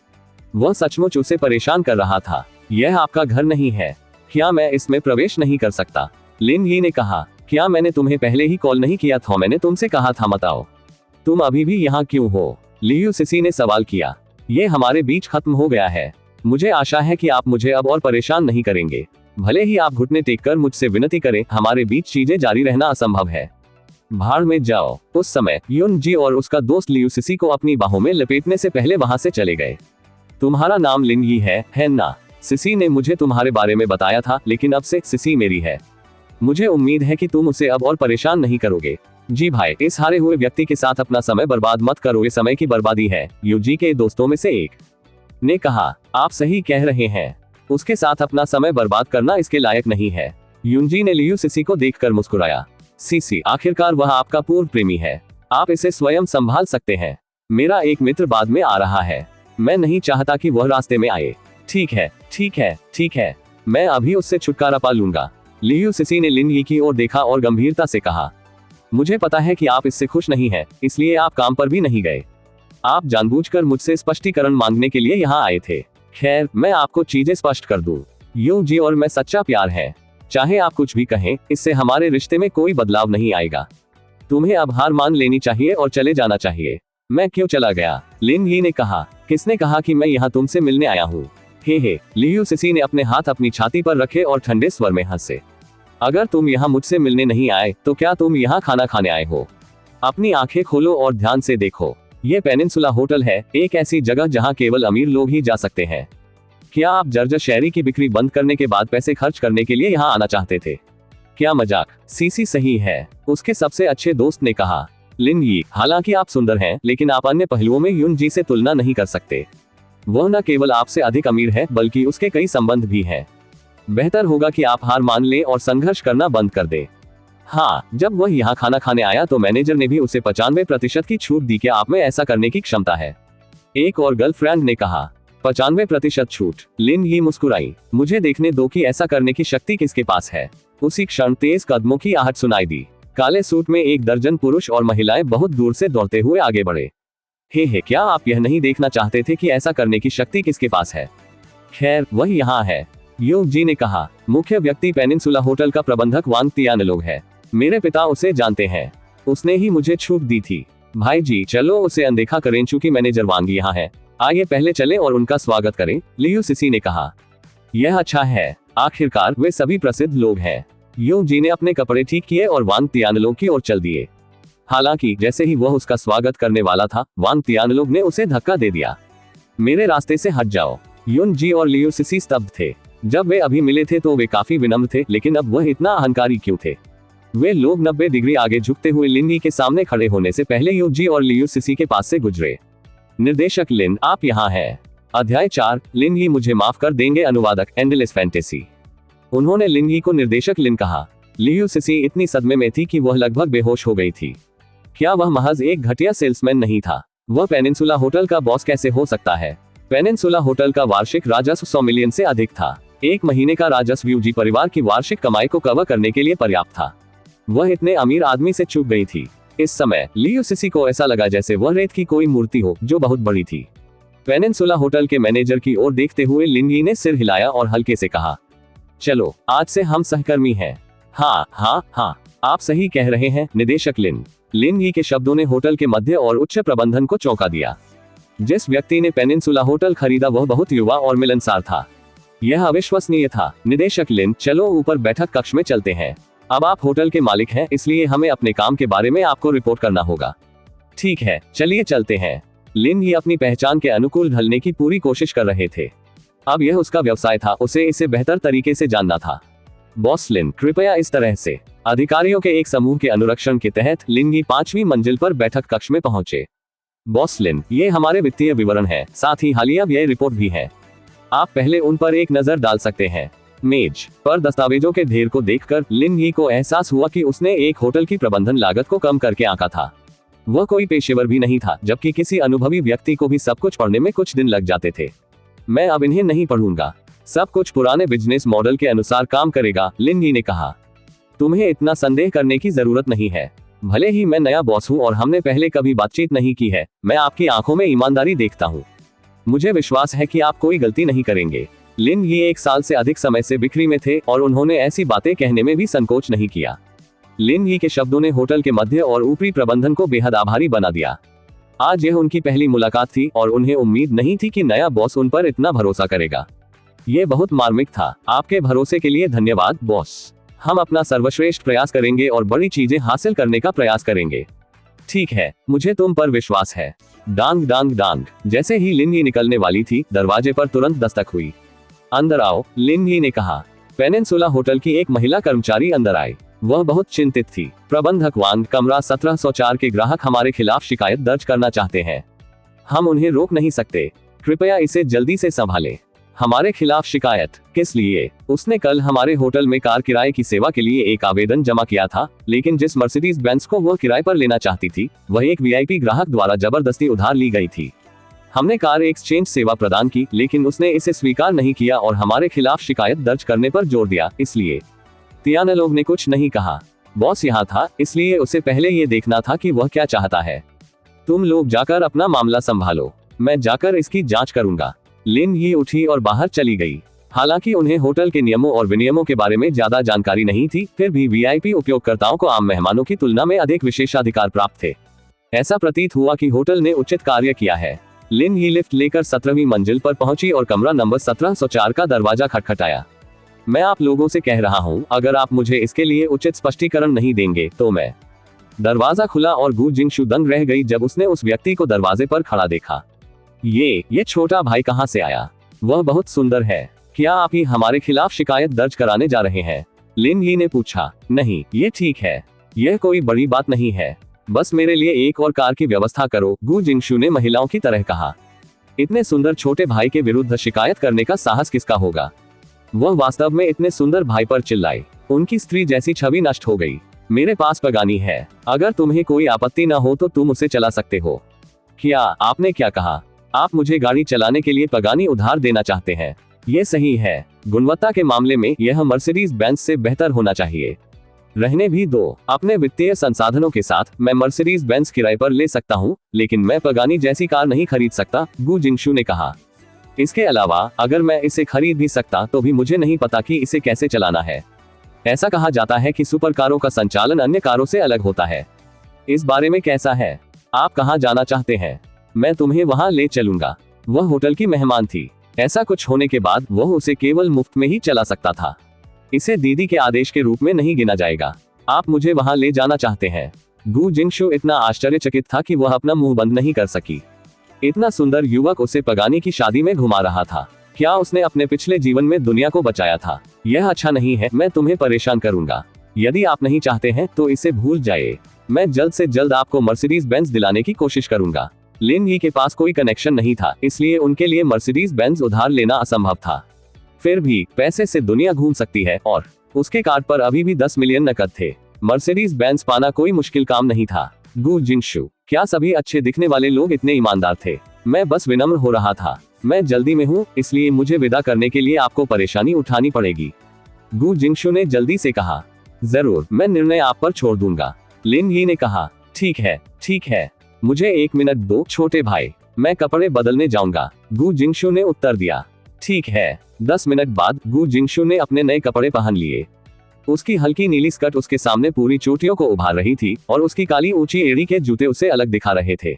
वह सचमुच उसे परेशान कर रहा था। यह आपका घर नहीं है। क्या मैं इसमें प्रवेश नहीं कर सकता? लिन ही ने कहा। क्या मैंने तुम्हें पहले ही कॉल नहीं किया था? मैंने तुमसे कहा था मत आओ। तुम अभी भी यहाँ क्यों हो? लियू सिसी ने सवाल किया। ये हमारे बीच खत्म हो गया है। मुझे आशा है कि आप मुझे अब और परेशान नहीं करेंगे। भले ही आप घुटने टेककर मुझसे विनती करें, हमारे बीच चीजें जारी रहना असंभव है। भाड़ में जाओ। उस समय यून जी और उसका दोस्त लियू सिसी को अपनी बाहों में लपेटने से पहले वहां से चले गए। तुम्हारा नाम लिन ही है ना? सिसी ने मुझे तुम्हारे बारे में बताया था, लेकिन अब से सिसी मेरी है। मुझे उम्मीद है कि तुम उसे अब और परेशान नहीं करोगे। जी भाई, इस हारे हुए व्यक्ति के साथ अपना समय बर्बाद मत करो, ये समय की बर्बादी है, यू जी के दोस्तों में से एक ने कहा। आप सही कह रहे हैं, उसके साथ अपना समय बर्बाद करना इसके लायक नहीं है। यूनजी ने लियू सिसी को देखकर मुस्कुराया। सिसी, आखिरकार वह आपका पूर्व प्रेमी है। आप इसे स्वयं संभाल सकते हैं। मेरा एक मित्र बाद में आ रहा है, मैं नहीं चाहता कि वह रास्ते में आए। ठीक है, ठीक है, ठीक है, मैं अभी उससे छुटकारा पा लूंगा। लियू सिसी ने लिन यी की ओर देखा और गंभीरता से कहा, मुझे पता है कि आप इससे खुश नहीं हैं, इसलिए आप काम पर भी नहीं गए। आप जानबूझकर मुझसे स्पष्टीकरण मांगने के लिए यहाँ आए थे। खैर, मैं आपको चीजें स्पष्ट कर दूं। यू जी और मैं सच्चा प्यार है। चाहे आप कुछ भी कहें, इससे हमारे रिश्ते में कोई बदलाव नहीं आएगा। तुम्हें अब हार मान लेनी चाहिए और चले जाना चाहिए। मैं क्यों चला गया? लिन यी ने कहा, किसने कहा कि मैं यहाँ तुमसे मिलने आया हूँ? हे, लियू सिसी ने अपने हाथ अपनी छाती पर रखे और ठंडे स्वर में हंसे। अगर तुम यहाँ मुझसे मिलने नहीं आए, तो क्या तुम यहाँ खाना खाने आए हो? अपनी आंखें खोलो और ध्यान से देखो। ये पेनिनसुला होटल है, एक ऐसी जगह जहाँ केवल अमीर लोग ही जा सकते हैं। क्या आप जर्जर शहरी की बिक्री बंद करने के बाद पैसे खर्च करने के लिए यहाँ आना चाहते थे? क्या मजाक? सीसी सही है, उसके सबसे अच्छे दोस्त ने कहा। लिन यी, हालांकि आप सुंदर हैं, लेकिन आप अन्य पहलुओं में युन जी से तुलना नहीं कर सकते। वह न केवल आपसे अधिक अमीर है, बल्कि उसके कई संबंध भी हैं। बेहतर होगा कि आप हार मान लें और संघर्ष करना बंद कर दें। हाँ, जब वह यहाँ खाना खाने आया तो मैनेजर ने भी उसे 95% की छूट दी। क्या आप में ऐसा करने की क्षमता है? एक और गर्लफ्रेंड ने कहा। 95% छूट? लिन यी मुस्कुराई। मुझे देखने दो कि ऐसा करने की शक्ति किसके पास है। उसी क्षण तेज कदमों की आहट सुनाई दी। काले सूट में एक दर्जन पुरुष और महिलाएं बहुत दूर से दौड़ते हुए आगे बढ़े। हे, क्या आप यह नहीं देखना चाहते थे कि ऐसा करने की शक्ति किसके पास है? खैर, वह यहाँ है, यू जी ने कहा। मुख्य व्यक्ति पेनिनसुला होटल का प्रबंधक वांग तियानलोग है। मेरे पिता उसे जानते हैं, उसने ही मुझे छूट दी थी। भाई जी, चलो उसे अनदेखा करें, चूंकि मैनेजर वांग यहाँ है। आइए पहले चलें और उनका स्वागत करें, लियू सिसी ने कहा। यह अच्छा है, आखिरकार वे सभी प्रसिद्ध लोग हैं। यू जी ने अपने कपड़े ठीक किए और वांग तियानलोग की ओर चल दिए। हालांकि जैसे ही वह उसका स्वागत करने वाला था, वांग तियानलोग ने उसे धक्का दे दिया। मेरे रास्ते से हट जाओ। युन जी और लियू सिसी स्तब्ध थे। जब वे अभी मिले थे तो वे काफी विनम्र थे, लेकिन अब वह इतना अहंकारी क्यों थे? वे लोग 90 डिग्री आगे झुकते हुए लिन यी के सामने खड़े होने से पहले यू जी और लियू सिसी के पास से गुजरे। निर्देशक लिन, आप यहाँ हैं। अध्याय 4, लिन यी मुझे माफ कर देंगे। अनुवादक एंडलेस फैंटेसी। उन्होंने लिन यी को निर्देशक लिन कहा। लियू सिसी इतनी सदमे में थी कि वह लगभग बेहोश हो गई थी। क्या वह महज एक घटिया सेल्समैन नहीं था? वह पेनिनसुला होटल का बॉस कैसे हो सकता है? पेनिनसुला होटल का वार्षिक राजस्व 100 मिलियन से अधिक था। एक महीने का राजस्व यू जी परिवार की वार्षिक कमाई को कवर करने के लिए पर्याप्त था। वह इतने अमीर आदमी से चूक गई थी। इस समय लियू सिसी को ऐसा लगा जैसे वह रेत की कोई मूर्ति हो जो बहुत बड़ी थी। पेनिनसुला होटल के मैनेजर की ओर देखते हुए लिन यी ने सिर हिलाया और हल्के से कहा, चलो, आज से हम सहकर्मी हैं। हाँ, आप सही कह रहे हैं, निदेशक लिन। लिन यी के शब्दों ने होटल के मध्य और उच्च प्रबंधन को चौंका दिया। जिस व्यक्ति ने पेनिनसुला होटल खरीदा वह बहुत युवा और मिलनसार था। यह अविश्वसनीय था। निदेशक लिन, चलो ऊपर बैठक कक्ष में चलते हैं। अब आप होटल के मालिक हैं, इसलिए हमें अपने काम के बारे में आपको रिपोर्ट करना होगा। ठीक है, चलिए चलते हैं। लिन यी अपनी पहचान के अनुकूल ढलने की पूरी कोशिश कर रहे थे। अब यह उसका व्यवसाय था, उसे इसे बेहतर तरीके से जानना था। बॉस लिन, कृपया इस तरह से। अधिकारियों के एक समूह के अनुरक्षण के तहत लिन यी 5वीं मंजिल पर बैठक कक्ष में पहुंचे। बॉस लिन, ये हमारे वित्तीय विवरण है, साथ ही हालिया व्यय रिपोर्ट भी है। आप पहले उन पर एक नजर डाल सकते हैं। मेज पर दस्तावेजों के ढेर को देखकर लिन यी को एहसास हुआ कि उसने एक होटल की प्रबंधन लागत को कम करके आंका था। वह कोई पेशेवर भी नहीं था, जबकि किसी अनुभवी व्यक्ति को भी सब कुछ पढ़ने में कुछ दिन लग जाते थे। मैं अब इन्हें नहीं पढ़ूंगा, सब कुछ पुराने बिजनेस मॉडल के अनुसार काम करेगा, लिन यी ने कहा। तुम्हें इतना संदेह करने की जरूरत नहीं है। भले ही मैं नया बॉस हूं और हमने पहले कभी बातचीत नहीं की है, मैं आपकी आंखों में ईमानदारी देखता हूं। मुझे विश्वास है कि आप कोई गलती नहीं करेंगे। लिन यी 1 साल से अधिक समय से बिक्री में थे और उन्होंने ऐसी बातें कहने में भी संकोच नहीं किया। लिन यी के शब्दों ने होटल के मध्य और ऊपरी प्रबंधन को बेहद आभारी बना दिया। आज यह उनकी पहली मुलाकात थी और उन्हें उम्मीद नहीं थी कि नया बॉस उन पर इतना भरोसा करेगा। ये बहुत मार्मिक था। आपके भरोसे के लिए धन्यवाद बॉस। हम अपना सर्वश्रेष्ठ प्रयास करेंगे और बड़ी चीजें हासिल करने का प्रयास करेंगे। ठीक है, मुझे तुम पर विश्वास है। डांग डांग डांग। जैसे ही लिन यी निकलने वाली थी, दरवाजे पर तुरंत दस्तक हुई। अंदर आओ, लिन यी ने कहा। पेनिनसुला होटल की एक महिला कर्मचारी अंदर आई। वह बहुत चिंतित थी। प्रबंधक वांग, कमरा 1704 के ग्राहक हमारे खिलाफ शिकायत दर्ज करना चाहते हैं। हम उन्हें रोक नहीं सकते। कृपया इसे जल्दी से संभालें। हमारे खिलाफ शिकायत किस लिए? उसने कल हमारे होटल में कार किराए की सेवा के लिए एक आवेदन जमा किया था, लेकिन जिस मर्सिडीज बेंज को वह किराए पर लेना चाहती थी, वह एक वीआईपी ग्राहक द्वारा जबरदस्ती उधार ली गई थी। हमने कार एक्सचेंज सेवा प्रदान की, लेकिन उसने इसे स्वीकार नहीं किया और हमारे खिलाफ शिकायत दर्ज करने पर जोर दिया। इसलिए तियानालोव ने कुछ नहीं कहा। बॉस यहाँ था, इसलिए उसे पहले ये देखना था कि वह क्या चाहता है। तुम लोग जाकर अपना मामला संभालो, मैं जाकर इसकी जांच करूंगा। लिन यी उठी और बाहर चली गई। हालांकि उन्हें होटल के नियमों और विनियमों के बारे में ज्यादा जानकारी नहीं थी, फिर भी वीआईपी उपयोगकर्ताओं को आम मेहमानों की तुलना में अधिक विशेषाधिकार प्राप्त थे। ऐसा प्रतीत हुआ कि होटल ने उचित कार्य किया है। लिन यी लिफ्ट लेकर 17वीं मंजिल पर पहुंची और कमरा नंबर 1704 का दरवाजा खटखटाया। मैं आप लोगों से कह रहा हूं, अगर आप मुझे इसके लिए उचित स्पष्टीकरण नहीं देंगे तो मैं। दरवाजा खुला और गु जिंगशु दंग रह गई जब उसने उस व्यक्ति को दरवाजे पर खड़ा देखा। ये छोटा भाई कहाँ से आया? वह बहुत सुंदर है। क्या आप ही हमारे खिलाफ शिकायत दर्ज कराने जा रहे हैं? लिन यी ने पूछा। नहीं, ये ठीक है, यह कोई बड़ी बात नहीं है, बस मेरे लिए एक और कार की व्यवस्था करो, गु जिंगशु ने महिलाओं की तरह कहा। इतने सुंदर छोटे भाई के विरुद्ध शिकायत करने का साहस किसका होगा? वह वास्तव में इतने सुंदर भाई पर चिल्लाई। उनकी स्त्री जैसी छवि नष्ट हो गई। मेरे पास पगानी है, अगर तुम्हें कोई आपत्ति न हो तो तुम उसे चला सकते हो। क्या आपने क्या कहा? आप मुझे गाड़ी चलाने के लिए पगानी उधार देना चाहते हैं? ये सही है, गुणवत्ता के मामले में यह मर्सिडीज बेंज से बेहतर होना चाहिए। रहने भी दो, अपने वित्तीय संसाधनों के साथ मैं मर्सिडीज बेंज किराए पर ले सकता हूँ, लेकिन मैं पगानी जैसी कार नहीं खरीद सकता, गु जिंगशु ने कहा। इसके अलावा अगर मैं इसे खरीद भी सकता तो भी मुझे नहीं पता कि इसे कैसे चलाना है। ऐसा कहा जाता है कि सुपर कारों का संचालन अन्य कारों से अलग होता है। इस बारे में कैसा है? आप कहाँ जाना चाहते हैं? मैं तुम्हें वहां ले चलूंगा। वह होटल की मेहमान थी। ऐसा कुछ होने के बाद वह उसे केवल मुफ्त में ही चला सकता था। इसे दीदी के आदेश के रूप में नहीं गिना जाएगा। आप मुझे वहां ले जाना चाहते हैं? गु जिंगशु इतना आश्चर्यचकित था कि वह अपना मुंह बंद नहीं कर सकी। इतना सुंदर युवक उसे पगानी की शादी में घुमा रहा था। क्या उसने अपने पिछले जीवन में दुनिया को बचाया था? यह अच्छा नहीं है, मैं तुम्हें परेशान करूंगा। यदि आप नहीं चाहते हैं तो इसे भूल जाइए। मैं जल्द से जल्द आपको मर्सिडीज बेंज दिलाने की कोशिश करूंगा। लिन यी के पास कोई कनेक्शन नहीं था, इसलिए उनके लिए मर्सिडीज बेंज उधार लेना असंभव था। फिर भी पैसे से दुनिया घूम सकती है और उसके कार्ड पर अभी भी 10 मिलियन नकद थे। मर्सिडीज बेंज पाना कोई मुश्किल काम नहीं था। गु जिंगशु, क्या सभी अच्छे दिखने वाले लोग इतने ईमानदार थे? मैं बस विनम्र हो रहा था। मैं जल्दी में हूँ, इसलिए मुझे विदा करने के लिए आपको परेशानी उठानी पड़ेगी, गु जिंगशु ने जल्दी से कहा। जरूर, मैं निर्णय आप पर छोड़ दूंगा, लिन यी ने कहा। ठीक है, मुझे 1 मिनट दो छोटे भाई, मैं कपड़े बदलने जाऊंगा, गु जिंगशु ने उत्तर दिया। ठीक है। 10 मिनट बाद गु जिंगशु ने अपने नए कपड़े पहन लिए। उसकी हल्की नीली स्कर्ट उसके सामने पूरी चोटियों को उभार रही थी और उसकी काली ऊंची एड़ी के जूते उसे अलग दिखा रहे थे।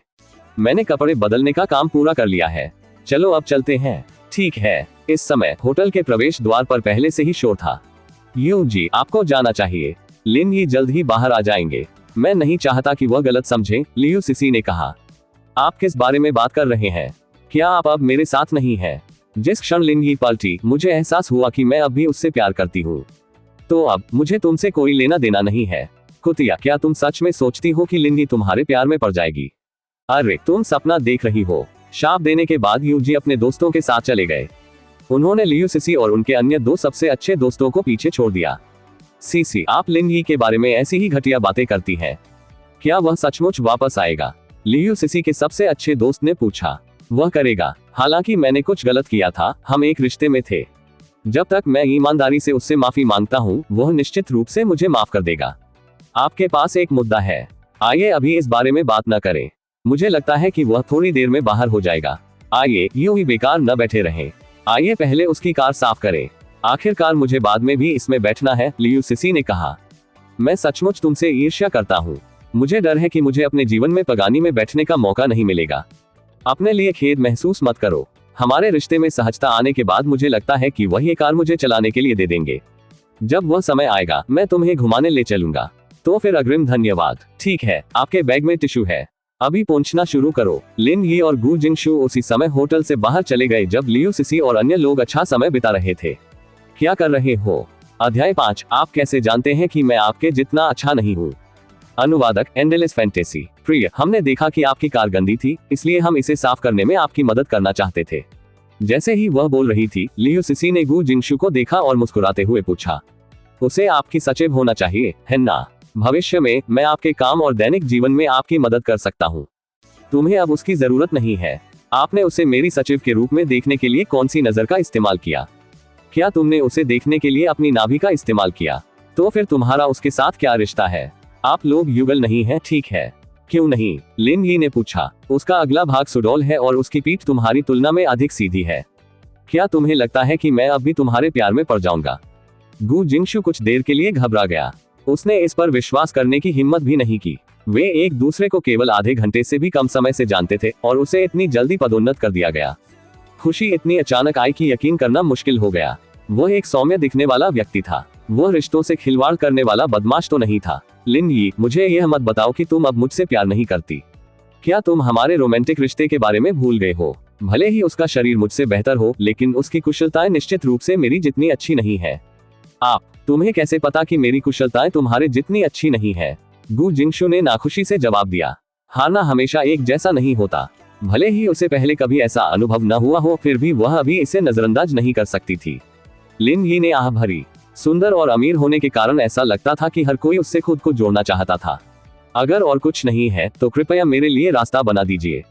मैंने कपड़े बदलने का काम पूरा कर लिया है, चलो अब चलते हैं। ठीक है। इस समय होटल के प्रवेश द्वार पर पहले से ही शोर था। यूं जी, आपको जाना चाहिए, लिन यी जल्द ही बाहर आ जाएंगे। मैं नहीं चाहता कि वह गलत समझे, लियू सिसी ने कहा। आप किस बारे में बात कर रहे हैं? क्या आप अब मेरे साथ नहीं हैं? जिस क्षण लिन यी पलटी, मुझे एहसास हुआ कि मैं अब भी उससे प्यार करती हूँ। तो अब मुझे तुमसे कोई लेना देना नहीं है। कुतिया, क्या तुम सच में सोचती हो कि लिन यी तुम्हारे प्यार में पड़ जाएगी? अरे तुम सपना देख रही हो। शाप देने के बाद यूजी अपने दोस्तों के साथ चले गए। उन्होंने लियू सिसी और उनके अन्य 2 सबसे अच्छे दोस्तों को पीछे छोड़ दिया। सीसी, आप लिन यी के बारे में ऐसी ही घटिया बातें करती हैं। क्या वह सचमुच वापस आएगा? लियू सिसी के सबसे अच्छे दोस्त ने पूछा। वह करेगा। हालांकि मैंने कुछ गलत किया था, हम एक रिश्ते में थे। जब तक मैं ईमानदारी से उससे माफी मांगता हूँ, वह निश्चित रूप से मुझे माफ कर देगा। आपके पास एक मुद्दा है, आइए अभी इस बारे में बात न करें। मुझे लगता है कि वह थोड़ी देर में बाहर हो जाएगा। आइए यूं ही बेकार न बैठे रहें। आइए पहले उसकी कार साफ करें। आखिरकार मुझे बाद में भी इसमें बैठना है, लियू सिसी ने कहा। मैं सचमुच तुमसे ईर्ष्या करता हूँ। मुझे डर है कि मुझे अपने जीवन में पगानी में बैठने का मौका नहीं मिलेगा। अपने लिए खेद महसूस मत करो। हमारे रिश्ते में सहजता आने के बाद मुझे लगता है कि वह ये कार मुझे चलाने के लिए दे देंगे। जब वह समय आएगा, मैं तुम्हें घुमाने ले चलूंगा। तो फिर अग्रिम धन्यवाद। ठीक है, आपके बैग में टिश्यू है, अभी पहुंचना शुरू करो। लिन यी और गु जिंगशु उसी समय होटल से बाहर चले गए जब लियू सिसी और अन्य लोग अच्छा समय बिता रहे थे। क्या कर रहे हो? अध्याय 5। आप कैसे जानते हैं कि मैं आपके जितना अच्छा नहीं हूँ? अनुवादक एंडलेस फैंटेसी। प्रिय, हमने देखा कि आपकी कार गंदी थी, इसलिए हम इसे साफ करने में आपकी मदद करना चाहते थे। जैसे ही वह बोल रही थी, लियू सिसी ने गु जिंगशु को देखा और मुस्कुराते हुए पूछा, उसे आपकी सचिव होना चाहिए, है ना? भविष्य में मैं आपके काम और दैनिक जीवन में आपकी मदद कर सकता हूँ। तुम्हें अब उसकी जरूरत नहीं है। आपने उसे मेरी सचिव के रूप में देखने के लिए कौन सी नजर का इस्तेमाल किया? क्या तुमने उसे देखने के लिए अपनी नाभि का इस्तेमाल किया? तो फिर तुम्हारा उसके साथ क्या रिश्ता है? आप लोग युगल नहीं हैं, ठीक है? क्यों नहीं? लिन ही ने पूछा। उसका अगला भाग सुडौल है और उसकी पीठ तुम्हारी तुलना में अधिक सीधी है। क्या तुम्हें लगता है कि मैं अब भी तुम्हारे प्यार में पड़ जाऊंगा? गु जिंगशु कुछ देर के लिए घबरा गया। उसने इस पर विश्वास करने की हिम्मत भी नहीं की। वे एक दूसरे को केवल आधे घंटे से भी कम समय से जानते थे और उसे इतनी जल्दी पदोन्नत कर दिया गया। खुशी इतनी अचानक आई कि यकीन करना मुश्किल हो गया। वह एक सौम्य दिखने वाला व्यक्ति था। वह रिश्तों से खिलवाड़ करने वाला बदमाश तो नहीं था। लिन यी, मुझे यह मत बताओ कि तुम अब मुझसे प्यार नहीं करती। क्या तुम हमारे रोमांटिक रिश्ते के बारे में भूल गए हो? भले ही उसका शरीर मुझसे बेहतर हो, लेकिन उसकी कुशलताएं निश्चित रूप से मेरी जितनी अच्छी नहीं है। तुम्हें कैसे पता कि मेरी कुशलताएं तुम्हारे जितनी अच्छी नहीं है? गु जिंगशु ने नाखुशी से जवाब दिया। हारना हमेशा एक जैसा नहीं होता। भले ही उसे पहले कभी ऐसा अनुभव न हुआ हो, फिर भी वह अभी इसे नजरअंदाज नहीं कर सकती थी। लिन यी ने आह भरी। सुंदर और अमीर होने के कारण ऐसा लगता था कि हर कोई उससे खुद को जोड़ना चाहता था। अगर और कुछ नहीं है तो कृपया मेरे लिए रास्ता बना दीजिए।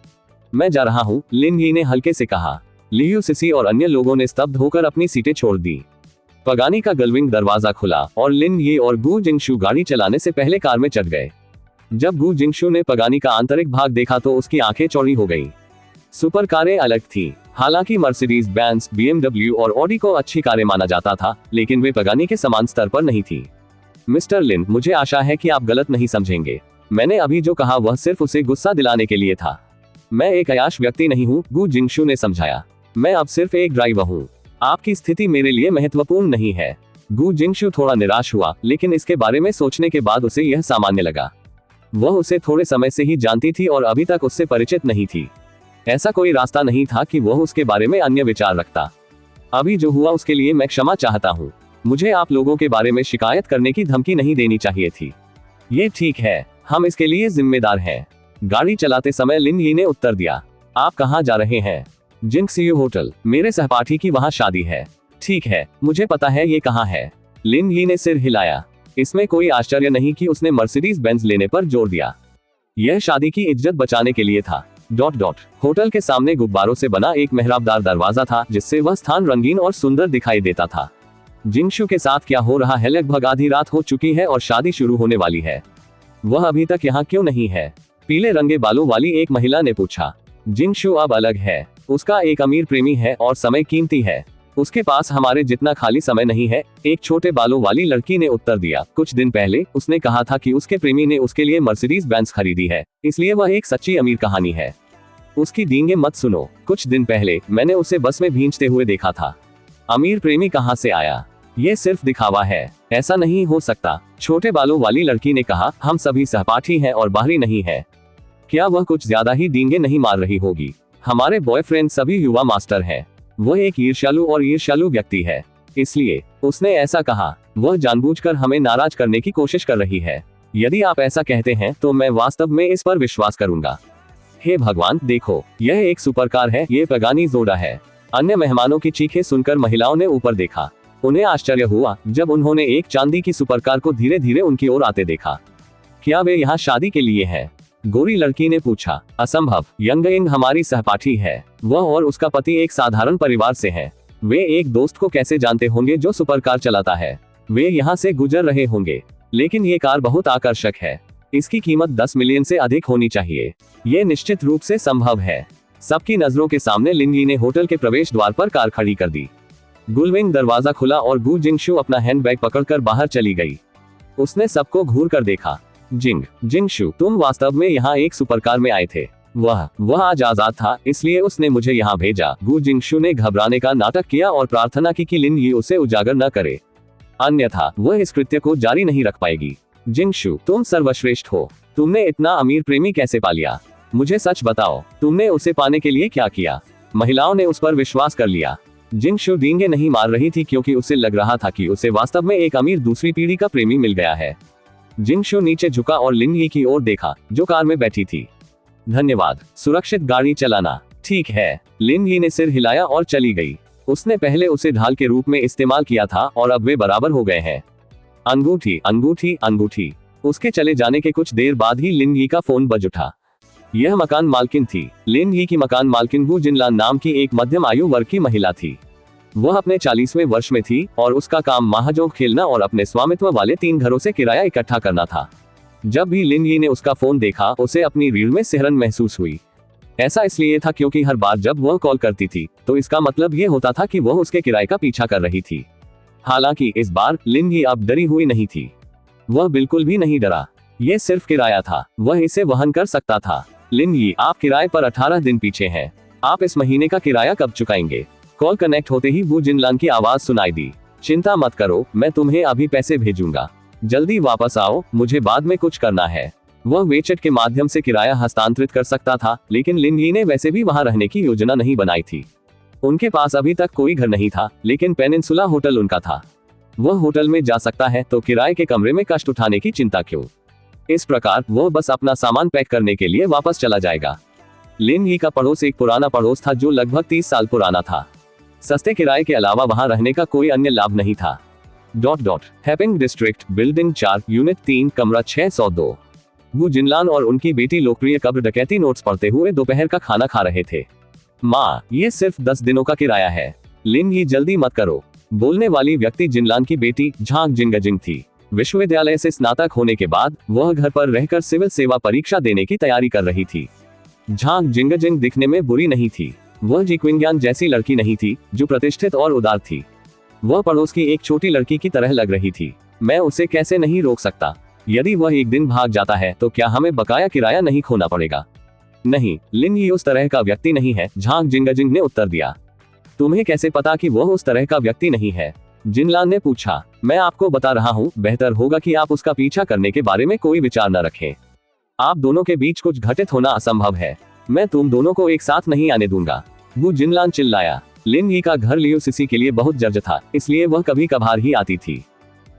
मैं जा रहा हूँ, लिन यी ने हल्के से कहा। लियू सिसी और अन्य लोगों ने स्तब्ध होकर अपनी सीटें छोड़ दी। पगानी का गलविंग दरवाजा खुला और लिन यी और गु जिंगशु गाड़ी चलाने से पहले कार में चढ़ गए। जब गु जिंगशु ने पगानी का आंतरिक भाग देखा तो उसकी आंखें चौड़ी हो गईं। सुपर कारें अलग थीं। हालांकि मर्सिडीज बेंज, BMW और ऑडी को अच्छी कारें माना जाता था, लेकिन वे पगानी के समान स्तर पर नहीं थी। मिस्टर लिन, मुझे आशा है कि आप गलत नहीं समझेंगे। मैंने अभी जो कहा वह सिर्फ उसे गुस्सा दिलाने के लिए था। मैं एक अयाश व्यक्ति नहीं हूँ, गु जिंगशु ने समझाया। मैं अब सिर्फ एक ड्राइवर हूँ। आपकी स्थिति मेरे लिए महत्वपूर्ण नहीं है। गु जिंगशु थोड़ा निराश हुआ, लेकिन इसके बारे में सोचने के बाद उसे यह सामान्य लगा। वह उसे थोड़े समय से ही जानती थी और अभी तक उससे परिचित नहीं थी। ऐसा कोई रास्ता नहीं था कि वह उसके बारे में अन्य विचार रखता। अभी जो हुआ उसके लिए मैं क्षमा चाहता हूँ। मुझे आप लोगों के बारे में शिकायत करने की धमकी नहीं देनी चाहिए थी। ये ठीक है, हम इसके लिए जिम्मेदार हैं। गाड़ी चलाते समय लिन यी ने उत्तर दिया। आप कहाँ जा रहे हैं? जिंगसियू होटल। मेरे सहपाठी की वहाँ शादी है। ठीक है, मुझे पता है ये कहाँ है। लिन यी ने सिर हिलाया। इसमें कोई आश्चर्य नहीं कि उसने मर्सिडीज बेंज लेने पर जोर दिया। यह शादी की इज्जत बचाने के लिए था। होटल के सामने गुब्बारों से बना एक मेहराबदार दरवाजा था, जिससे वह स्थान रंगीन और सुंदर दिखाई देता था। जिंगशु के साथ क्या हो रहा है? लगभग आधी रात हो चुकी है और शादी शुरू होने वाली है। वह अभी तक यहाँ क्यों नहीं है? पीले रंगे बालों वाली एक महिला ने पूछा। जिंगशु अब अलग है। उसका एक अमीर प्रेमी है और समय कीमती है। उसके पास हमारे जितना खाली समय नहीं है, एक छोटे बालों वाली लड़की ने उत्तर दिया। कुछ दिन पहले उसने कहा था कि उसके प्रेमी ने उसके लिए मर्सिडीज बेंज खरीदी है, इसलिए वह एक सच्ची अमीर कहानी है। उसकी डींगे मत सुनो। कुछ दिन पहले मैंने उसे बस में भींचते हुए देखा था। अमीर प्रेमी कहाँ से आया? ये सिर्फ दिखावा है। ऐसा नहीं हो सकता, छोटे बालों वाली लड़की ने कहा। हम सभी सहपाठी हैं और बाहरी नहीं है। क्या वह कुछ ज्यादा ही डींगे नहीं मार रही होगी? हमारे बॉयफ्रेंड सभी युवा मास्टर हैं। वह एक ईर्ष्यालु व्यक्ति है, इसलिए उसने ऐसा कहा। वह जानबूझकर हमें नाराज करने की कोशिश कर रही है। यदि आप ऐसा कहते हैं तो मैं वास्तव में इस पर विश्वास करूंगा। हे भगवान, देखो, यह एक सुपरकार है। ये पगानी जोड़ा है। अन्य मेहमानों की चीखें सुनकर महिलाओं ने ऊपर देखा। उन्हें आश्चर्य हुआ जब उन्होंने एक चांदी की सुपरकार को धीरे धीरे उनकी ओर आते देखा। क्या वे यहाँ शादी के लिए हैं? गोरी लड़की ने पूछा। असंभव। यंगइंग हमारी सहपाठी है। वह और उसका पति एक साधारण परिवार से हैं। वे एक दोस्त को कैसे जानते होंगे जो सुपरकार चलाता है? वे यहाँ से गुजर रहे होंगे। लेकिन ये कार बहुत आकर्षक है। इसकी कीमत 10 मिलियन से अधिक होनी चाहिए। ये निश्चित रूप से संभव है। सबकी नजरों के सामने लिन यी ने होटल के प्रवेश द्वार पर कार खड़ी कर दी। गुलविंग दरवाजा खुला और गु जिंगशु अपना हैंडबैग पकड़कर बाहर चली गई। उसने सबको घूर कर देखा। जिंगशु, तुम वास्तव में यहाँ एक सुपरकार में आए थे। वह आज आजाद था, इसलिए उसने मुझे यहाँ भेजा। गु जिंगशु ने घबराने का नाटक किया और प्रार्थना की कि लिन यी उसे उजागर न करे, अन्यथा वह इस कृत्य को जारी नहीं रख पाएगी। जिंगशु, तुम सर्वश्रेष्ठ हो। तुमने इतना अमीर प्रेमी कैसे पा लिया? मुझे सच बताओ, तुमने उसे पाने के लिए क्या किया? महिलाओं ने उस पर विश्वास कर लिया। जिंगशु डींगे नहीं मार रही थी क्योंकि उसे लग रहा था कि उसे वास्तव में एक अमीर दूसरी पीढ़ी का प्रेमी मिल गया है। जिंगशु नीचे झुका और लिन यी की ओर देखा, जो कार में बैठी थी। धन्यवाद। सुरक्षित गाड़ी चलाना। ठीक है। लिन ही ने सिर हिलाया और चली गई। उसने पहले उसे ढाल के रूप में इस्तेमाल किया था और अब वे बराबर हो गए हैं। अंगूठी, अंगूठी, अंगूठी। उसके चले जाने के कुछ देर बाद ही लिन ही का फोन बज उठा। यह मकान मालकिन थी। लिन ही की मकान मालकिन वू जिनलान नाम की एक मध्यम आयु वर्ग की महिला थी। वह अपने 40वें वर्ष में थी और उसका काम महाजोग खेलना और अपने स्वामित्व वाले 3 घरों से किराया इकट्ठा करना था। जब भी लिन ही ने उसका फोन देखा, उसे अपनी रीढ़ में सिहरन महसूस हुई। ऐसा इसलिए था क्योंकि हर बार जब वह कॉल करती थी तो इसका मतलब यह होता था कि वह उसके किराए का पीछा कर रही थी। हालांकि इस बार लिन ही अब डरी हुई नहीं थी। वह बिल्कुल भी नहीं डरा। यह सिर्फ किराया था, वह इसे वहन कर सकता था। लिन ही, आप किराए पर 18 दिन पीछे हैं। आप इस महीने का किराया कब चुकाएंगे? कॉल कनेक्ट होते ही वू जिनलान की आवाज सुनाई दी। चिंता मत करो, मैं तुम्हें अभी पैसे भेजूंगा। जल्दी वापस आओ, मुझे बाद में कुछ करना है। वह वेचेट के माध्यम से किराया हस्तांतरित कर सकता था, लेकिन लिन ही ने वैसे भी वहां रहने की योजना नहीं बनाई थी। उनके पास अभी तक कोई घर नहीं था, लेकिन पेनिनसुला होटल उनका था। वह होटल में जा सकता है तो किराए के कमरे में कष्ट उठाने की चिंता क्यों? इस प्रकार वह बस अपना सामान पैक करने के लिए वापस चला जाएगा। लिन ही का पड़ोस एक पुराना पड़ोस था जो लगभग 30 साल पुराना था। सस्ते किराए के अलावा वहां रहने का कोई अन्य लाभ नहीं था। हैपिंग डिस्ट्रिक्ट, बिल्डिंग 4, यूनिट 3, कमरा 602। वू जिनलान और उनकी बेटी लोकप्रिय कब्र डकैती नोट्स पढ़ते हुए दोपहर का खाना खा रहे थे। माँ, ये सिर्फ 10 दिनों का किराया है। लिन ही, जल्दी मत करो। बोलने वाली व्यक्ति जिनलान की बेटी झांग जिंगजिंग थी। विश्वविद्यालय से स्नातक होने के बाद वह घर पर रहकर सिविल सेवा परीक्षा देने की तैयारी कर रही थी। झांग जिंगजिंग दिखने में बुरी नहीं थी। वह जिक्विंग्यान जैसी लड़की नहीं थी जो प्रतिष्ठित और उदार थी। वह पड़ोस की एक छोटी लड़की की तरह लग रही थी। मैं उसे कैसे नहीं रोक सकता? यदि वह एक दिन भाग जाता है तो क्या हमें बकाया किराया नहीं खोना पड़ेगा? नहीं, लिन ही उस तरह का व्यक्ति नहीं है, झांग जिंगजिंग ने उत्तर दिया। तुम्हें कैसे पता कि वह उस तरह का व्यक्ति नहीं है? जिनलान ने पूछा। मैं आपको बता रहा हूँ, बेहतर होगा कि आप उसका पीछा करने के बारे में कोई विचार न रखें। आप दोनों के बीच कुछ घटित होना असंभव है। मैं तुम दोनों को एक साथ नहीं आने दूंगा। वू जिनलान चिल्लाया। लिन ही का घर लियो सिसी के लिए बहुत जर्ज था, इसलिए वह कभी कभार ही आती थी।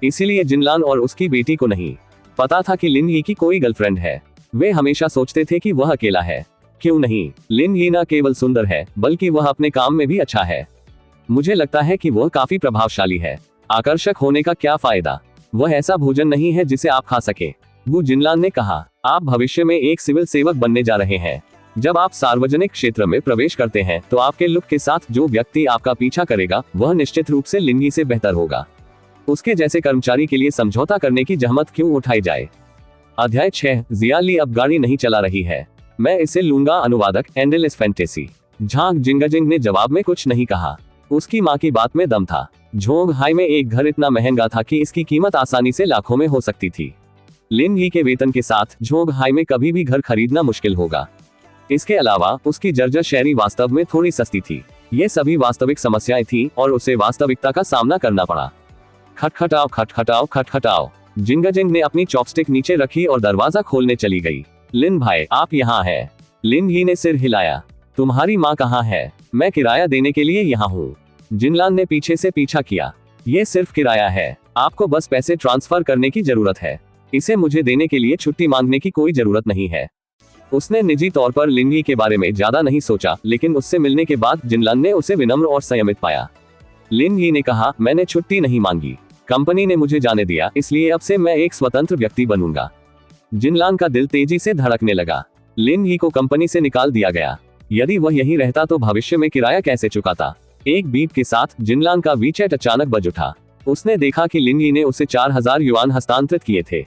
इसीलिए जिनलान और उसकी बेटी को नहीं पता था कि लिन ही की कोई गर्लफ्रेंड है। वे हमेशा सोचते थे कि वह अकेला है। क्यों नहीं, लिन ही न केवल सुंदर है बल्कि वह अपने काम में भी अच्छा है। मुझे लगता है कि वह काफी प्रभावशाली है। आकर्षक होने का क्या फायदा? वह ऐसा भोजन नहीं है जिसे आप खा सके। वू जिनलान ने कहा। आप भविष्य में एक सिविल सेवक बनने जा रहे हैं। जब आप सार्वजनिक क्षेत्र में प्रवेश करते हैं तो आपके लुक के साथ जो व्यक्ति आपका पीछा करेगा वह निश्चित रूप से लिन ही से बेहतर होगा। उसके जैसे कर्मचारी के लिए समझौता करने की जहमत क्यों उठाई जाए? अध्याय 6। जिया ली अब गाड़ी नहीं चला रही है। मैं इसे लूंगा। अनुवादक, एंडलेस फैंटेसी। झांग जिंगजिंग ने जवाब में कुछ नहीं कहा। उसकी माँ की बात में दम था। झोंग हाई में एक घर इतना महंगा था कि इसकी कीमत आसानी से लाखों में हो सकती थी। लिन ही के वेतन के साथ झोंग हाई में कभी भी घर खरीदना मुश्किल होगा। इसके अलावा उसकी जर्जर शहरी वास्तव में थोड़ी सस्ती थी। ये सभी वास्तविक समस्याएं थी और उसे वास्तविकता का सामना करना पड़ा। खटखटाओ, खटखटाओ, खटखटाओ। जिंगजिंग ने अपनी चॉपस्टिक नीचे रखी और दरवाजा खोलने चली गई। लिन भाई, आप यहाँ हैं? लिन ही ने सिर हिलाया। तुम्हारी माँ कहाँ है? मैं किराया देने के लिए यहाँ हूँ। जिनलान ने पीछे से पीछा किया। ये सिर्फ किराया है, आपको बस पैसे ट्रांसफर करने की जरूरत है। इसे मुझे देने के लिए छुट्टी मांगने की कोई जरूरत नहीं है। उसने निजी तौर पर लिन ही के बारे में ज्यादा नहीं सोचा, लेकिन उससे मिलने के बाद जिनलान ने उसे विनम्र और संयमित पाया। लिन ही ने कहा, मैंने छुट्टी नहीं मांगी। कंपनी ने मुझे जाने दिया, इसलिए अब से मैं एक स्वतंत्र व्यक्ति बनूंगा। जिनलान का दिल तेजी से धड़कने लगा। लिन ही को कंपनी से निकाल दिया गया। यदि वह यहीं रहता तो भविष्य में किराया कैसे चुकाता? एक बीप के साथ जिनलान का वीचैट अचानक बज उठा। उसने देखा कि लिन ही ने उसे 4000 युआन हस्तांतरित किए थे।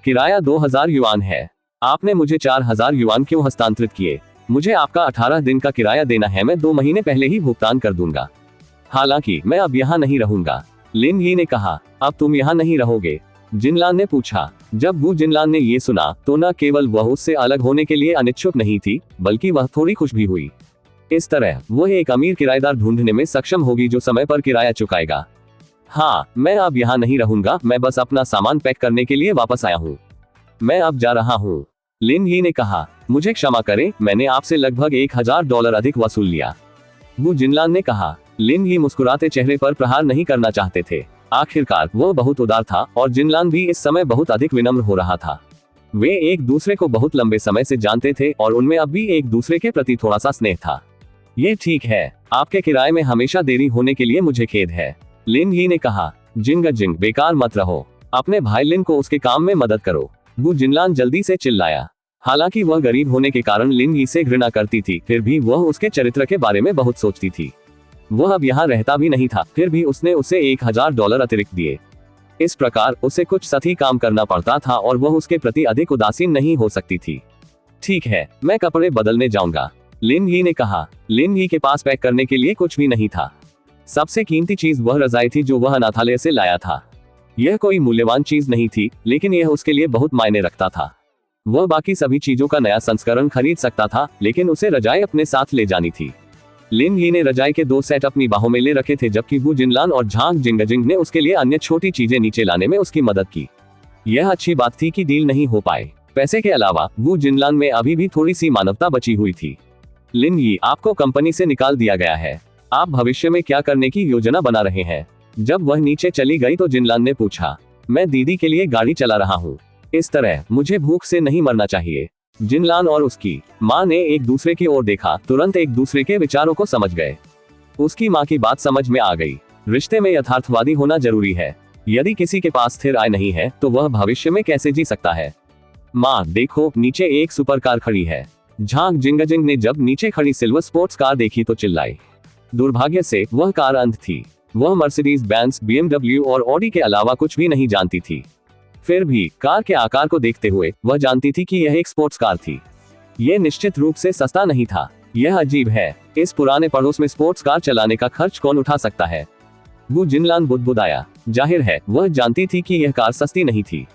किराया 2000 युआन है। आपने मुझे 4000 युआन क्यों हस्तांतरित किए? मुझे आपका 18 दिन का किराया देना है। मैं 2 महीने पहले ही भुगतान कर दूंगा। हालांकि मैं अब यहाँ नहीं रहूंगा। लिन ही ने कहा। अब तुम यहाँ नहीं रहोगे? जिनलान ने पूछा। जब वू जिनलान ने ये सुना तो न केवल वह उससे अलग होने के लिए अनिच्छुक नहीं थी, बल्कि वह थोड़ी खुश भी हुई। इस तरह वह एक अमीर किराएदार ढूंढने में सक्षम होगी जो समय पर किराया चुकाएगा। हाँ, मैं अब यहाँ नहीं रहूंगा। मैं बस अपना सामान पैक करने के लिए वापस आया हूँ। मैं अब जा रहा हूँ। लिन ही ने कहा। मुझे क्षमा करें, मैंने आपसे लगभग $1000 अधिक वसूल लिया। वू जिनलान ने कहा। लिन ही मुस्कुराते चेहरे पर प्रहार नहीं करना चाहते थे। आखिरकार वह बहुत उदार था और जिनलान भी इस समय बहुत अधिक विनम्र हो रहा था। वे एक दूसरे को बहुत लंबे समय से जानते थे और उनमें अब भी एक दूसरे के प्रति थोड़ा सा स्नेह था। ये ठीक है, आपके किराए में हमेशा देरी होने के लिए मुझे खेद है। लिन ही ने कहा। जिंग बेकार मत रहो, अपने भाई लिन को उसके काम में मदद करो। वू जिनलान जल्दी से चिल्लाया। हालांकि वह गरीब होने के कारण लिन ही से घृणा करती थी, फिर भी वह उसके चरित्र के बारे में बहुत सोचती थी। वह अब यहाँ रहता भी नहीं था, फिर भी उसने उसे $1000 अतिरिक्त दिए। इस प्रकार उसे कुछ सही काम करना पड़ता था और वह उसके प्रति अधिक उदासीन नहीं हो सकती थी। ठीक है, मैं कपड़े बदलने जाऊंगा, लिन ही ने कहा। लिन ही के पास पैक करने के लिए कुछ भी नहीं था। सबसे कीमती चीज वह रजाई थी जो वह अनाथालय से लाया था। यह कोई मूल्यवान चीज नहीं थी, लेकिन यह उसके लिए बहुत मायने रखता था। वह बाकी सभी चीजों का नया संस्करण खरीद सकता था, लेकिन उसे रजाई अपने साथ ले जानी थी। लिन ही ने रजाई के 2 सेट अपनी बाहों में ले रखे थे, जबकि वू जिनलान और झांग जिंग ने उसके लिए अन्य छोटी चीजें नीचे लाने में उसकी मदद की। यह अच्छी बात थी कि डील नहीं हो पाए। पैसे के अलावा वू जिनलान में अभी भी थोड़ी सी मानवता बची हुई थी। लिन ही, आपको कंपनी से निकाल दिया गया है। आप भविष्य में क्या करने की योजना बना रहे हैं? जब वह नीचे चली गई तो जिनलान ने पूछा। मैं दीदी के लिए गाड़ी चला रहा हूँ। इस तरह मुझे भूख से नहीं मरना चाहिए। जिनलान और उसकी माँ ने एक दूसरे की ओर देखा, तुरंत एक दूसरे के विचारों को समझ गए। उसकी माँ की बात समझ में आ गई। रिश्ते में यथार्थवादी होना जरूरी है। यदि किसी के पास स्थिर आय नहीं है तो वह भविष्य में कैसे जी सकता है? माँ देखो, नीचे एक सुपर कार खड़ी है। झांग जिंग ने जब नीचे खड़ी सिल्वर स्पोर्ट्स कार देखी तो चिल्लाई। दुर्भाग्य से वह कार अंध थी। वह मर्सिडीज बेंज, BMW और ऑडी के अलावा कुछ भी नहीं जानती थी। फिर भी कार के आकार को देखते हुए वह जानती थी कि यह एक स्पोर्ट्स कार थी। यह निश्चित रूप से सस्ता नहीं था। यह अजीब है, इस पुराने पड़ोस में स्पोर्ट्स कार चलाने का खर्च कौन उठा सकता है? वो जिनलान बुदबुदाया। जाहिर है वह जानती थी कि यह कार सस्ती नहीं थी।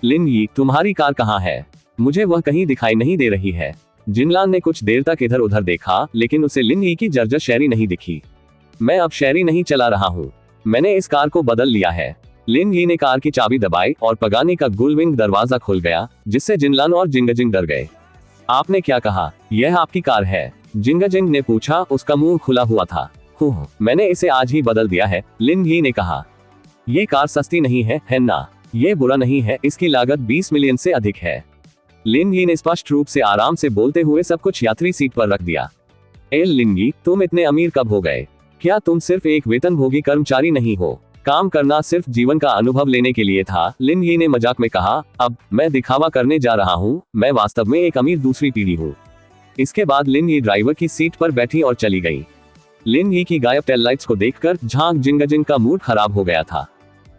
लिन यी, तुम्हारी कार कहाँ है? मुझे वह कहीं दिखाई नहीं दे रही है। जिनलान ने कुछ देर तक इधर उधर देखा, लेकिन उसे लिन यी की जर्जर शेरी नहीं दिखी। मैं अब शेरी नहीं चला रहा हूँ, मैंने इस कार को बदल लिया है। लिन यी ने कार की चाबी दबाई और पगानी का गुलविंग दरवाजा खुल गया, जिससे जिनलान और जिंग डर गए। आपने क्या कहा? यह आपकी कार है? जिंग ने पूछा। उसका मुंह खुला हुआ था। मैंने इसे आज ही बदल दिया है, लिन यी ने कहा। ये कार सस्ती नहीं है ना? ये बुरा नहीं है, इसकी लागत 20 मिलियन से अधिक है। लिन यी ने स्पष्ट रूप से आराम से बोलते हुए सब कुछ यात्री सीट पर रख दिया। लिन यी, तुम इतने अमीर कब हो गए? क्या तुम सिर्फ एक वेतनभोगी कर्मचारी नहीं हो? काम करना सिर्फ जीवन का अनुभव लेने के लिए था, लिन यी ने मजाक में कहा। अब मैं दिखावा करने जा रहा हूँ, मैं वास्तव में एक अमीर दूसरी पीढ़ी हूँ। इसके बाद लिन यी ड्राइवर की सीट पर बैठी और चली गई। लिन यी की गायब टेल लाइट्स को देखकर झांग जिंग का मूड खराब हो गया था।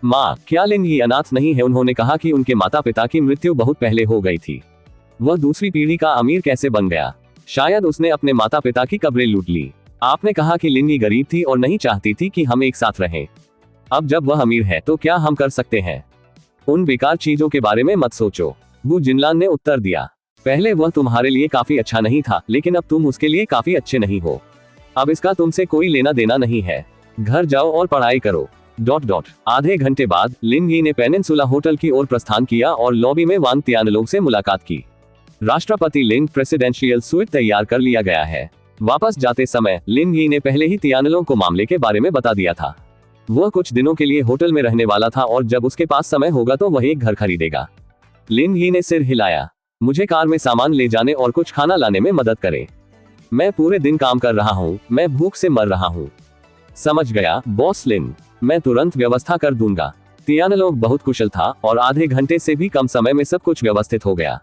माँ, क्या लिन यी अनाथ नहीं है? उन्होंने कहा कि उनके माता पिता की मृत्यु बहुत पहले हो गई थी। वह दूसरी पीढ़ी का अमीर कैसे बन गया? शायद उसने अपने माता पिता की कब्रें लूट ली। आपने कहा कि लिन यी गरीब थी और नहीं चाहती थी कि हम एक साथ रहें। अब जब वह अमीर है तो क्या हम कर सकते हैं? उन बेकार चीजों के बारे में मत सोचो, वो जिनलान ने उत्तर दिया। पहले वह तुम्हारे लिए काफी अच्छा नहीं था, लेकिन अब तुम उसके लिए काफी अच्छे नहीं हो। अब इसका तुमसे कोई लेना देना नहीं है। घर जाओ और पढ़ाई करो। आधे घंटे बाद लिन यी ने पेनिनसुला होटल की ओर प्रस्थान किया और लॉबी में वांग तियानलोंग से मुलाकात की। राष्ट्रपति लिंग प्रेसिडेंशियल स्वीट तैयार कर लिया गया है। वापस जाते समय लिन यी ने पहले ही तियानलोंग को मामले के बारे में बता दिया था। वह कुछ दिनों के लिए होटल में रहने वाला था और जब उसके पास समय होगा तो वह एक घर खरीदेगा। लिन यी ने सिर हिलाया। मुझे कार में सामान ले जाने और कुछ खाना लाने में मदद करें। मैं पूरे दिन काम कर रहा हूँ, मैं भूख से मर रहा हूँ। समझ गया बॉस लिन, मैं तुरंत व्यवस्था कर दूंगा। तियानलोंग बहुत कुशल था और आधे घंटे से भी कम समय में सब कुछ व्यवस्थित हो गया।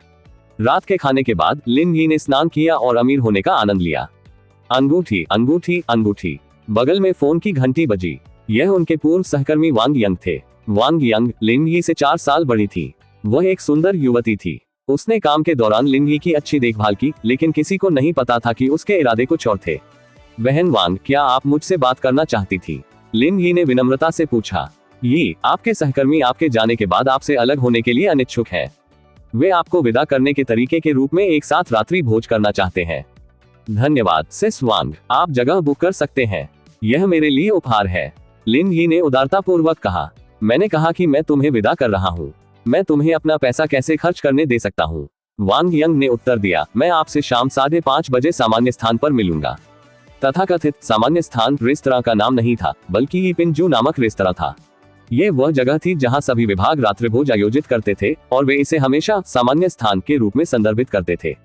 रात के खाने के बाद लिन यी ने स्नान किया और अमीर होने का आनंद लिया। अंगूठी अंगूठी अंगूठी। बगल में फोन की घंटी बजी। यह उनके पूर्व सहकर्मी वांग यंग थे। वांग यंग लिन यी से 4 साल बड़ी थी। वह एक सुंदर युवती थी। उसने काम के दौरान लिन यी की अच्छी देखभाल की, लेकिन किसी को नहीं पता था कि उसके इरादे कुछ और थे। बहन वांग, क्या आप मुझसे बात करना चाहती थी? लिन यी ने विनम्रता से पूछा। यी, आपके सहकर्मी आपके जाने के बाद आपसे अलग होने के लिए अनिच्छुक हैं। वे आपको विदा करने के तरीके के रूप में एक साथ रात्रि भोज करना चाहते हैं। धन्यवाद सिस वांग, आप जगह बुक कर सकते हैं। यह मेरे लिए उपहार है, लिन यी ने उदारतापूर्वक कहा। मैंने कहा कि मैं तुम्हें विदा कर रहा हूँ। मैं तुम्हें अपना पैसा कैसे खर्च करने दे सकता हूँ? वांग यंग ने उत्तर दिया। मैं आपसे शाम 5:30 बजे सामान्य स्थान पर मिलूंगा। तथाकथित सामान्य स्थान रेस्तरां का नाम नहीं था, बल्कि यीपिनजू नामक रेस्तरां था। ये वह जगह थी जहां सभी विभाग रात्रिभोज आयोजित करते थे और वे इसे हमेशा सामान्य स्थान के रूप में संदर्भित करते थे।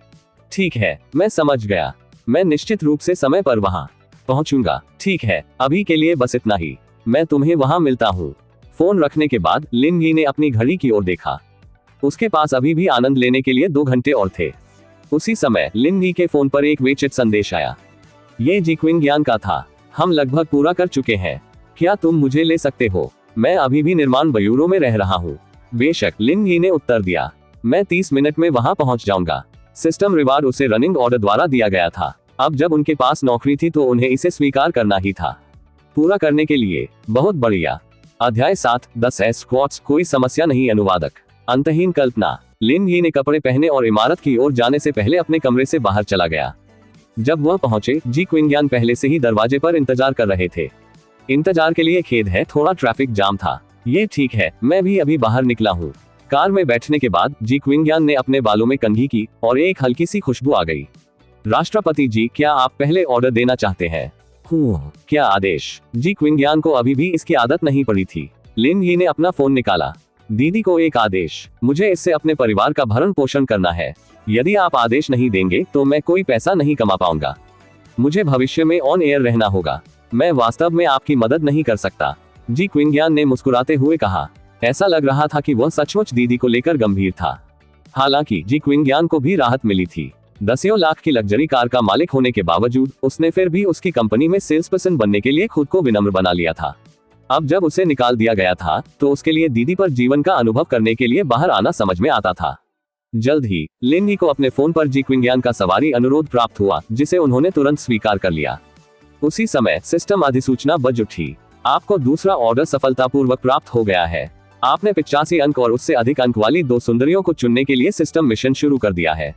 ठीक है, मैं समझ गया। मैं निश्चित रूप से समय पर वहां पहुंचूंगा। ठीक है, अभी के लिए बस इतना ही। मैं तुम्हें वहां मिलता हूँ। फोन रखने के बाद लिन यी ने अपनी घड़ी की ओर देखा। उसके पास अभी भी आनंद लेने के लिए 2 घंटे और थे। उसी समय लिन यी के फोन पर एक वेचिट संदेश आया। ये जी क्विंग का था। हम लगभग पूरा कर चुके हैं। क्या तुम मुझे ले सकते हो? मैं अभी भी निर्माण बयूरो में रह रहा हूँ। बेशक, लिन यी ने उत्तर दिया। मैं 30 मिनट में वहां पहुंच जाऊंगा। सिस्टम रिवार्ड उसे रनिंग ऑर्डर द्वारा दिया गया था। अब जब उनके पास नौकरी थी तो उन्हें इसे स्वीकार करना ही था। पूरा करने के लिए बहुत बढ़िया। अध्याय 7 10 स्क्वाट्स कोई समस्या नहीं। अनुवादक अंतहीन कल्पना। लिन यी ने कपड़े पहने और इमारत की ओर जाने से पहले अपने कमरे से बाहर चला गया। जब वह पहुंचे, जी क्विंग पहले से ही दरवाजे पर इंतजार कर रहे थे। इंतजार के लिए खेद है, थोड़ा ट्रैफिक जाम था। ये ठीक है, मैं भी अभी बाहर निकला हूँ। कार में बैठने के बाद जी क्विंग ने अपने बालों में कंघी की और एक हल्की सी खुशबू आ गई। राष्ट्रपति जी, क्या आप पहले ऑर्डर देना चाहते हैं? क्या आदेश? जी क्विंग को अभी भी इसकी आदत नहीं पड़ी थी। लिन यी ने अपना फोन निकाला। दीदी को एक आदेश। मुझे इससे अपने परिवार का भरण पोषण करना है। यदि आप आदेश नहीं देंगे तो मैं कोई पैसा नहीं कमा पाऊंगा। मुझे भविष्य में ऑन एयर रहना होगा। मैं वास्तव में आपकी मदद नहीं कर सकता। जी क्विंग ने मुस्कुराते हुए कहा। ऐसा लग रहा था कि वह सचमुच दीदी को लेकर गंभीर था। हालांकि जी क्विंग को भी राहत मिली थी। दसियों लाख की लग्जरी कार का मालिक होने के बावजूद उसने फिर भी उसकी कंपनी में सेल्स पर्सन बनने के लिए खुद को विनम्र बना लिया था। अब जब उसे निकाल दिया गया था तो उसके लिए दीदी पर जीवन का अनुभव करने के लिए बाहर आना समझ में आता था। जल्द ही लिन यी को अपने फोन पर जी क्विंग का सवारी अनुरोध प्राप्त हुआ, जिसे उन्होंने तुरंत स्वीकार कर लिया। उसी समय सिस्टम अधिसूचना बज उठी। आपको दूसरा ऑर्डर सफलतापूर्वक प्राप्त हो गया है। आपने 85 अंक और उससे अधिक अंक वाली 2 सुंदरियों को चुनने के लिए सिस्टम मिशन शुरू कर दिया है।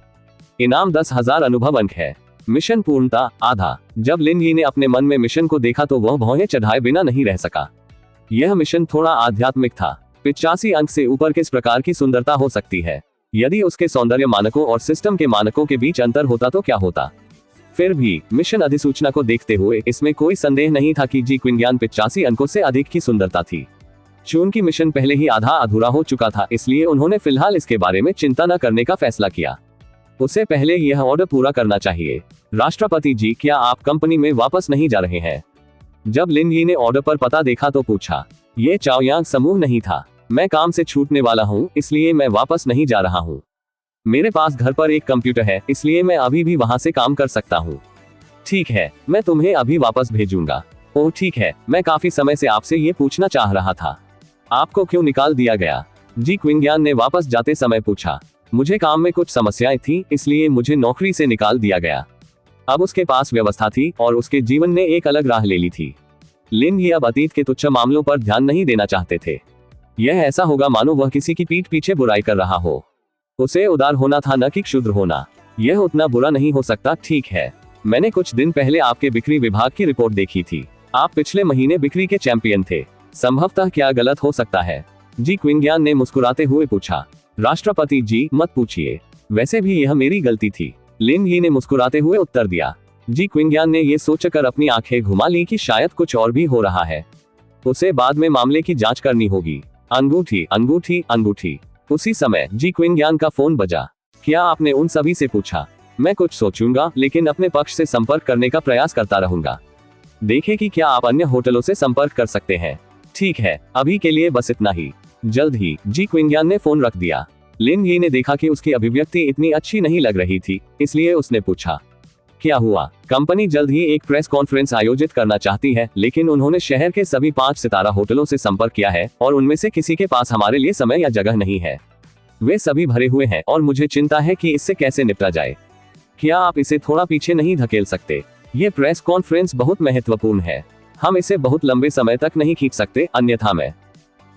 इनाम 10,000 अनुभव अंक है। मिशन पूर्णता आधा। जब लिन यी ने अपने मन में मिशन को देखा तो वह भौहें चढ़ाए बिना नहीं रह सका। यह मिशन थोड़ा आध्यात्मिक था। 85 अंक से ऊपर किस प्रकार की सुंदरता हो सकती है? यदि उसके सौंदर्य मानकों और सिस्टम के मानकों के बीच अंतर होता तो क्या होता? फिर भी मिशन अधिसूचना को देखते हुए इसमें कोई संदेह नहीं था कि जी क्विंग 85 अंकों से अधिक की सुंदरता थी। चूंकि मिशन पहले ही आधा अधूरा हो चुका था, इसलिए उन्होंने फिलहाल इसके बारे में चिंता न करने का फैसला किया। उसे पहले यह ऑर्डर पूरा करना चाहिए। राष्ट्रपति जी, क्या आप कंपनी में वापस नहीं जा रहे हैं? जब लिन यी ने ऑर्डर पर पता देखा तो पूछा। ये चाओयांग समूह नहीं था। मैं काम से छूटने वाला हूँ, इसलिए मैं वापस नहीं जा रहा हूँ। मेरे पास घर पर एक कंप्यूटर है, इसलिए मैं अभी भी वहां से काम कर सकता हूँ। ठीक है, मैं तुम्हें अभी वापस भेजूंगा। ओह ठीक है, मैं काफी समय से आपसे ये पूछना चाह रहा था। आपको क्यों निकाल दिया गया? जी क्विंग ने वापस जाते समय पूछा। मुझे काम में कुछ समस्याएं थी, इसलिए मुझे नौकरी से निकाल दिया गया। अब उसके पास व्यवस्था थी और उसके जीवन ने एक अलग राह ले ली थी। लिन यी अब अतीत के तुच्छ मामलों पर ध्यान नहीं देना चाहते थे। यह ऐसा होगा मानो वह किसी की पीठ पीछे बुराई कर रहा हो। उसे उदार होना था, न कि क्षुद्र होना। यह उतना बुरा नहीं हो सकता। ठीक है, मैंने कुछ दिन पहले आपके बिक्री विभाग की रिपोर्ट देखी थी। आप पिछले महीने बिक्री के चैंपियन थे। संभवतः क्या गलत हो सकता है? जी क्विंग ने मुस्कुराते हुए पूछा। राष्ट्रपति जी, मत पूछिए। वैसे भी यह मेरी गलती थी। लिन यी ने मुस्कुराते हुए उत्तर दिया। जी क्विंग ने ये सोचकर अपनी आंखें घुमा ली कि शायद कुछ और भी हो रहा है। उसे बाद में मामले की जांच करनी होगी। अंगूठी, अंगूठी, अंगूठी। उसी समय जी क्विंग का फोन बजा। क्या आपने उन सभी से पूछा? मैं कुछ सोचूंगा, लेकिन अपने पक्ष से संपर्क करने का प्रयास करता रहूंगा। देखें कि क्या आप अन्य होटलों से संपर्क कर सकते हैं। ठीक है, अभी के लिए बस इतना ही। जल्द ही जी क्विंग ने फोन रख दिया। लिन यी ने देखा कि उसकी अभिव्यक्ति इतनी अच्छी नहीं लग रही थी, इसलिए उसने पूछा, क्या हुआ? कंपनी जल्द ही एक प्रेस कॉन्फ्रेंस आयोजित करना चाहती है, लेकिन उन्होंने शहर के सभी 5 सितारा होटलों से संपर्क किया है और उनमें से किसी के पास हमारे लिए समय या जगह नहीं है। वे सभी भरे हुए हैं और मुझे चिंता है कि इससे कैसे निपटा जाए। क्या आप इसे थोड़ा पीछे नहीं धकेल सकते? ये प्रेस कॉन्फ्रेंस बहुत महत्वपूर्ण है। हम इसे बहुत लंबे समय तक नहीं खींच सकते, अन्यथा मैं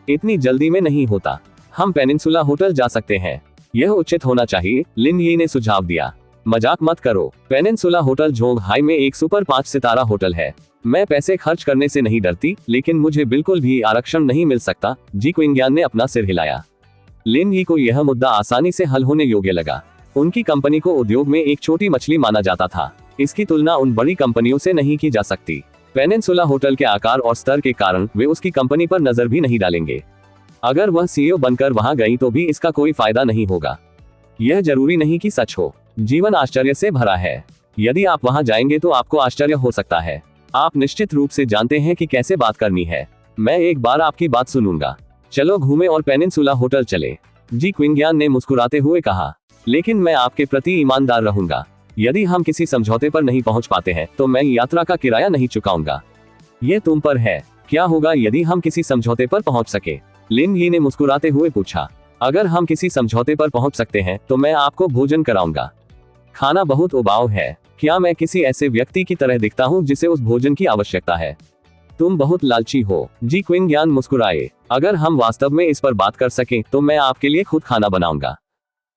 इतनी जल्दी में नहीं होता। हम पेनिनसुला होटल जा सकते हैं। यह उचित होना चाहिए, लिन यी ने सुझाव दिया। मजाक मत करो। पेनिनसुला होटल जोंगहाई में एक सुपर 5 सितारा होटल है। मैं पैसे खर्च करने से नहीं डरती, लेकिन मुझे बिल्कुल भी आरक्षण नहीं मिल सकता। जी क्विंग ने अपना सिर हिलाया। लिन यी को यह मुद्दा आसानी से हल होने योग्य लगा। उनकी कंपनी को उद्योग में एक छोटी मछली माना जाता था। इसकी तुलना उन बड़ी कंपनियों से नहीं की जा सकती। पेनिनसुला होटल के आकार और स्तर के कारण वे उसकी कंपनी पर नजर भी नहीं डालेंगे। अगर वह सीईओ बनकर वहां गई तो भी इसका कोई फायदा नहीं होगा। यह जरूरी नहीं कि सच हो। जीवन आश्चर्य से भरा है। यदि आप वहां जाएंगे तो आपको आश्चर्य हो सकता है। आप निश्चित रूप से जानते हैं कि कैसे बात करनी है। मैं एक बार आपकी बात सुनूंगा। चलो घूमे और पेनिनसुला होटल चले। जी क्विंगयान ने मुस्कुराते हुए कहा। लेकिन मैं आपके प्रति ईमानदार रहूंगा। यदि हम किसी समझौते पर नहीं पहुंच पाते हैं तो मैं यात्रा का किराया नहीं चुकाऊंगा। ये तुम पर है। क्या होगा यदि हम किसी समझौते पर पहुंच सके? लिन यी ने मुस्कुराते हुए पूछा। अगर हम किसी समझौते पर पहुंच सकते हैं तो मैं आपको भोजन कराऊंगा। खाना बहुत उबाऊ है। क्या मैं किसी ऐसे व्यक्ति की तरह दिखता हूं जिसे उस भोजन की आवश्यकता है? तुम बहुत लालची हो। जी क्विंगयान मुस्कुराए। अगर हम वास्तव में इस पर बात कर सकें तो मैं आपके लिए खुद खाना बनाऊंगा।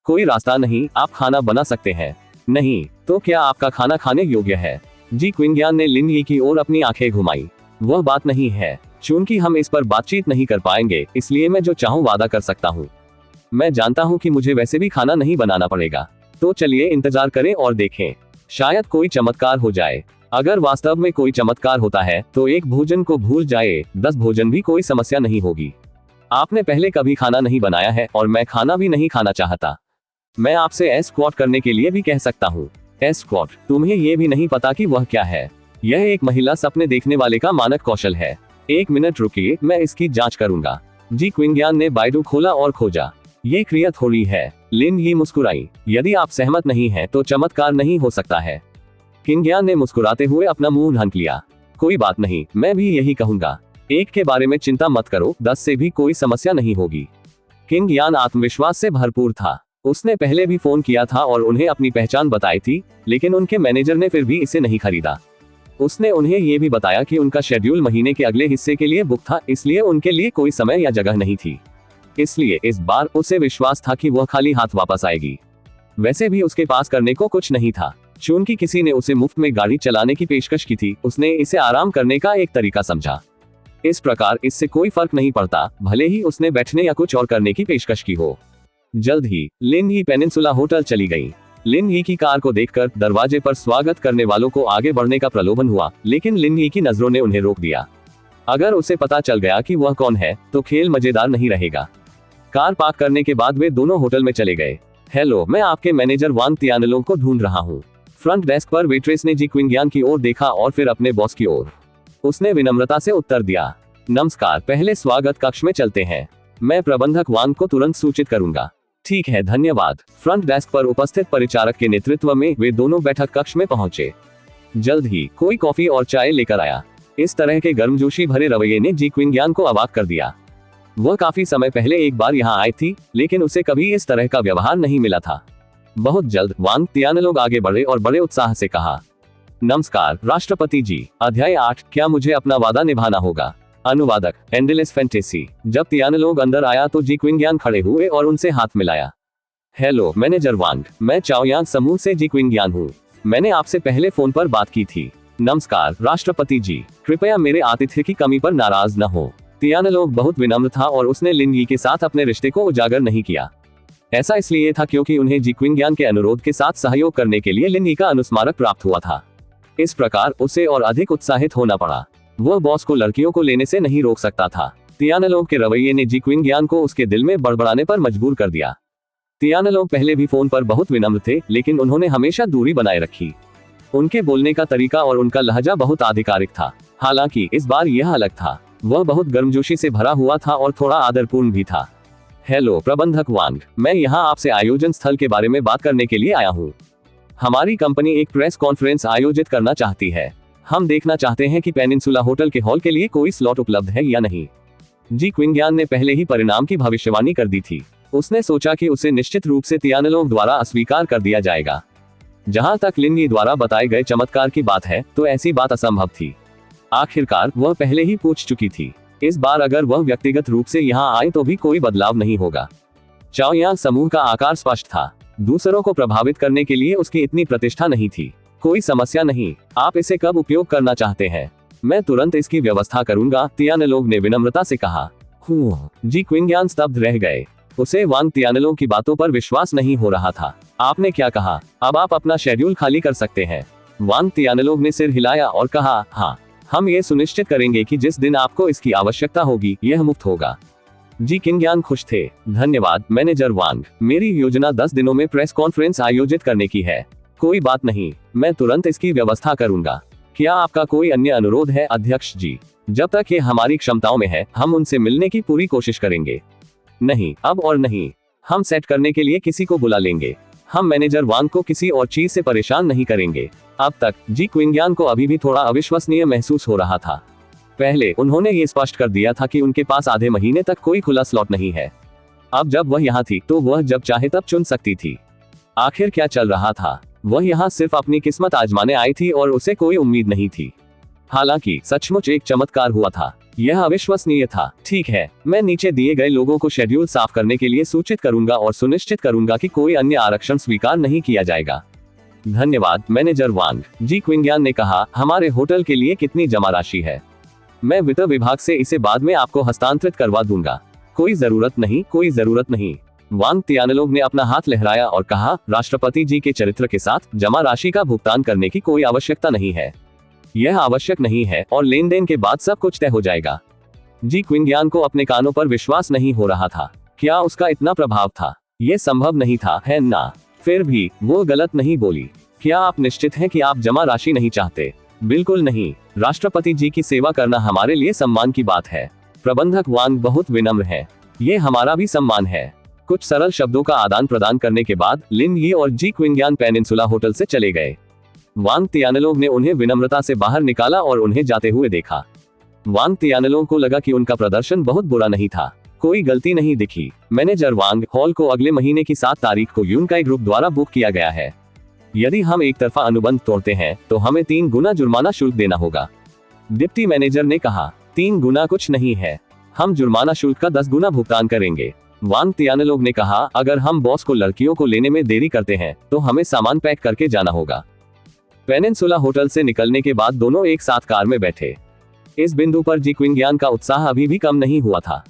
कोई रास्ता नहीं, आप खाना बना सकते हैं। नहीं, तो क्या आपका खाना खाने योग्य है? जी क्विंगयान ने लिन यी की ओर अपनी आंखें घुमाई। वह बात नहीं है। चूंकि हम इस पर बातचीत नहीं कर पाएंगे, इसलिए मैं जो चाहूं वादा कर सकता हूं। मैं जानता हूं कि मुझे वैसे भी खाना नहीं बनाना पड़ेगा। तो चलिए इंतजार करें और देखें। शायद कोई चमत्कार हो जाए। अगर वास्तव में कोई चमत्कार होता है तो एक भोजन को भूल जाए, 10 भोजन भी कोई समस्या नहीं होगी। आपने पहले कभी खाना नहीं बनाया है और मैं खाना भी नहीं खाना चाहता। मैं आपसे एस स्क्वाट करने के लिए भी कह सकता हूँ। S squat? तुम्हें ये भी नहीं पता कि वह क्या है? यह एक महिला सपने देखने वाले का मानक कौशल है। 1 मिनट रुकिए, मैं इसकी जांच करूंगा। जी क्विंगयान ने बाइडू खोला और खोजा। ये क्रिया थोड़ी है। लिन यी मुस्कुराई। यदि आप सहमत नहीं हैं तो चमत्कार नहीं हो सकता है। क्विंगयान ने मुस्कुराते हुए अपना मुंह ढक लिया। कोई बात नहीं, मैं भी यही कहूंगा। 1 के बारे में चिंता मत करो, 10 से भी कोई समस्या नहीं होगी। क्विंगयान आत्मविश्वास से भरपूर था। उसने पहले भी फोन किया था और उन्हें अपनी पहचान बताई थी, लेकिन उनके मैनेजर ने फिर भी इसे नहीं खरीदा। उसने उन्हें ये भी बताया कि उनका शेड्यूल महीने के अगले हिस्से के लिए बुक था, इसलिए उनके लिए कोई समय या जगह नहीं थी। इसलिए इस बार उसे विश्वास था कि वह खाली हाथ वापस आएगी। वैसे भी उसके पास करने को कुछ नहीं था। चूंकि किसी ने उसे मुफ्त में गाड़ी चलाने की पेशकश की थी, उसने इसे आराम करने का एक तरीका समझा। इस प्रकार इससे कोई फर्क नहीं पड़ता, भले ही उसने बैठने या कुछ और करने की पेशकश की हो। जल्द ही लिन यी पेनिनसुला होटल चली गई। लिन यी की कार को देखकर दरवाजे पर स्वागत करने वालों को आगे बढ़ने का प्रलोभन हुआ, लेकिन लिन यी की नजरों ने उन्हें रोक दिया। अगर उसे पता चल गया कि वह कौन है तो खेल मजेदार नहीं रहेगा। कार पार्क करने के बाद वे दोनों होटल में चले गए। हेलो, मैं आपके मैनेजर वांग तियानलोंग को ढूंढ रहा हूँ। फ्रंट डेस्क पर वेट्रेस ने जी क्विंगयान की ओर देखा और फिर अपने बॉस की ओर। उसने विनम्रता से उत्तर दिया। नमस्कार, पहले स्वागत कक्ष में चलते हैं। मैं प्रबंधक वांग को तुरंत सूचित करूंगा। ठीक है, धन्यवाद। फ्रंट डेस्क पर उपस्थित परिचारक के नेतृत्व में वे दोनों बैठक कक्ष में पहुंचे। जल्द ही कोई कॉफी और चाय लेकर आया। इस तरह के गर्मजोशी भरे रवैये ने जी क्विंगयान को अवाक कर दिया। वह काफी समय पहले एक बार यहाँ आई थी, लेकिन उसे कभी इस तरह का व्यवहार नहीं मिला था। बहुत जल्द वांग तियानलोंग आगे बढ़े और बड़े उत्साह से कहा, नमस्कार राष्ट्रपति जी। अध्याय 8, क्या मुझे अपना वादा निभाना होगा? अनुवादक एंडलेस फैंटेसी। जब तियानलोंग अंदर आया तो जी क्विंगयान खड़े हुए और उनसे हाथ मिलाया। हेलो मैनेजर वांग, मैं चाओयांग समूह से जी क्विंगयान हूँ। मैंने आपसे पहले फोन पर बात की थी। नमस्कार राष्ट्रपति जी, कृपया मेरे आतिथ्य की कमी पर नाराज न हो। तियानलोंग बहुत विनम्र था और उसने लिन यी के साथ अपने रिश्ते को उजागर नहीं किया। ऐसा इसलिए था क्योंकि उन्हें जी क्विंगयान के अनुरोध के साथ सहयोग करने के लिए लिन यी का अनुस्मारक प्राप्त हुआ था। इस प्रकार उसे और अधिक उत्साहित होना पड़ा। वह बॉस को लड़कियों को लेने से नहीं रोक सकता था। तियानलोंग के रवैये ने जी क्विंगयान को उसके दिल में बड़बड़ाने पर मजबूर कर दिया। तियानलोंग पहले भी फोन पर बहुत विनम्र थे, लेकिन उन्होंने हमेशा दूरी बनाए रखी। उनके बोलने का तरीका और उनका लहजा बहुत आधिकारिक था। हालांकि इस बार यह अलग था। वह बहुत गर्मजोशी से भरा हुआ था और थोड़ा आदरपूर्ण भी था। हेलो प्रबंधक वांग, मैं यहाँ आपसे आयोजन स्थल के बारे में बात करने के लिए आया हूँ। हमारी कंपनी एक प्रेस कॉन्फ्रेंस आयोजित करना चाहती है। हम देखना चाहते हैं कि पेनिनसुला होटल के हॉल के लिए कोई स्लॉट उपलब्ध है या नहीं। जी क्विंगयान ने पहले ही परिणाम की भविष्यवाणी कर दी थी। उसने सोचा कि उसे निश्चित रूप से तियानलोंग द्वारा अस्वीकार कर दिया जाएगा। जहां तक लिन यी द्वारा बताए गए चमत्कार की बात है तो ऐसी बात असंभव थी। आखिरकार वह पहले ही पूछ चुकी थी। इस बार अगर वह व्यक्तिगत रूप से यहाँ आए तो भी कोई बदलाव नहीं होगा। चाओयांग समूह का आकार स्पष्ट था। दूसरों को प्रभावित करने के लिए उसकी इतनी प्रतिष्ठा नहीं थी। कोई समस्या नहीं, आप इसे कब उपयोग करना चाहते हैं? मैं तुरंत इसकी व्यवस्था करूंगा, तियानलोंग ने विनम्रता से कहा। जी क्विंगयान स्तब्ध रह गए। उसे वांग तियानलोंग की बातों पर विश्वास नहीं हो रहा था। आपने क्या कहा? अब आप अपना शेड्यूल खाली कर सकते हैं। वांग तियानलोंग ने सिर हिलाया और कहा, हाँ, हम ये सुनिश्चित करेंगे कि जिस दिन आपको इसकी आवश्यकता होगी यह मुफ्त होगा। जी क्विंगयान खुश थे। धन्यवाद मैनेजर वांग, मेरी योजना 10 दिनों में प्रेस कॉन्फ्रेंस आयोजित करने की है। कोई बात नहीं, मैं तुरंत इसकी व्यवस्था करूंगा। क्या आपका कोई अन्य अनुरोध है अध्यक्ष जी? जब तक ये हमारी क्षमताओं में है, हम उनसे मिलने की पूरी कोशिश करेंगे। नहीं, अब और नहीं। हम सेट करने के लिए किसी को बुला लेंगे। हम मैनेजर वांग को किसी और चीज से परेशान नहीं करेंगे। अब तक जी क्विंगयान को अभी भी थोड़ा अविश्वसनीय महसूस हो रहा था। पहले उन्होंने ये स्पष्ट कर दिया था कि उनके पास आधे महीने तक कोई खुला स्लॉट नहीं है। अब जब वह यहाँ थी तो वह जब चाहे तब चुन सकती थी। आखिर क्या चल रहा था? वह यहाँ सिर्फ अपनी किस्मत आजमाने आई थी और उसे कोई उम्मीद नहीं थी। हालांकि सचमुच एक चमत्कार हुआ था। यह अविश्वसनीय था। ठीक है, मैं नीचे दिए गए लोगों को शेड्यूल साफ करने के लिए सूचित करूंगा और सुनिश्चित करूंगा कि कोई अन्य आरक्षण स्वीकार नहीं किया जाएगा। धन्यवाद मैनेजर वांग। जी क्विंगयान ने कहा, हमारे होटल के लिए कितनी जमा राशि है? मैं वित्त विभाग से इसे बाद में आपको हस्तांतरित करवा दूंगा। कोई जरूरत नहीं, कोई जरूरत नहीं। वांग तियानलोंग ने अपना हाथ लहराया और कहा, राष्ट्रपति जी के चरित्र के साथ जमा राशि का भुगतान करने की कोई आवश्यकता नहीं है। यह आवश्यक नहीं है और लेन देन के बाद सब कुछ तय हो जाएगा। जी क्विंगयान को अपने कानों पर विश्वास नहीं हो रहा था। क्या उसका इतना प्रभाव था? यह संभव नहीं था, है ना? फिर भी वो गलत नहीं बोली। क्या आप निश्चित हैं कि आप जमा राशि नहीं चाहते? बिल्कुल नहीं। राष्ट्रपति जी की सेवा करना हमारे लिए सम्मान की बात है। प्रबंधक वांग बहुत विनम्र है। ये हमारा भी सम्मान है। कुछ सरल शब्दों का आदान प्रदान करने के बाद लिन यी और जी क्विंगयान पेनिनसुला होटल से चले गए। वांग तियानलोंग ने उन्हें विनम्रता से बाहर निकाला और उन्हें जाते हुए देखा। वांग तियानलोंग को लगा कि उनका प्रदर्शन बहुत बुरा नहीं था। कोई गलती नहीं दिखी। मैनेजर वांग, हॉल को अगले महीने की 7 तारीख को यूनकाई ग्रुप द्वारा बुक किया गया है। यदि हम एक तरफा अनुबंध तोड़ते हैं तो हमें 3 गुना जुर्माना शुल्क देना होगा। डिप्टी मैनेजर ने कहा, 3 गुना कुछ नहीं है। हम जुर्माना शुल्क का 10 गुना भुगतान करेंगे। वांग तियानलोंग ने कहा, अगर हम बॉस को लड़कियों को लेने में देरी करते हैं तो हमें सामान पैक करके जाना होगा। पेनिनसुला होटल से निकलने के बाद दोनों एक साथ कार में बैठे। इस बिंदु पर जी क्विंगयान का उत्साह अभी भी कम नहीं हुआ था।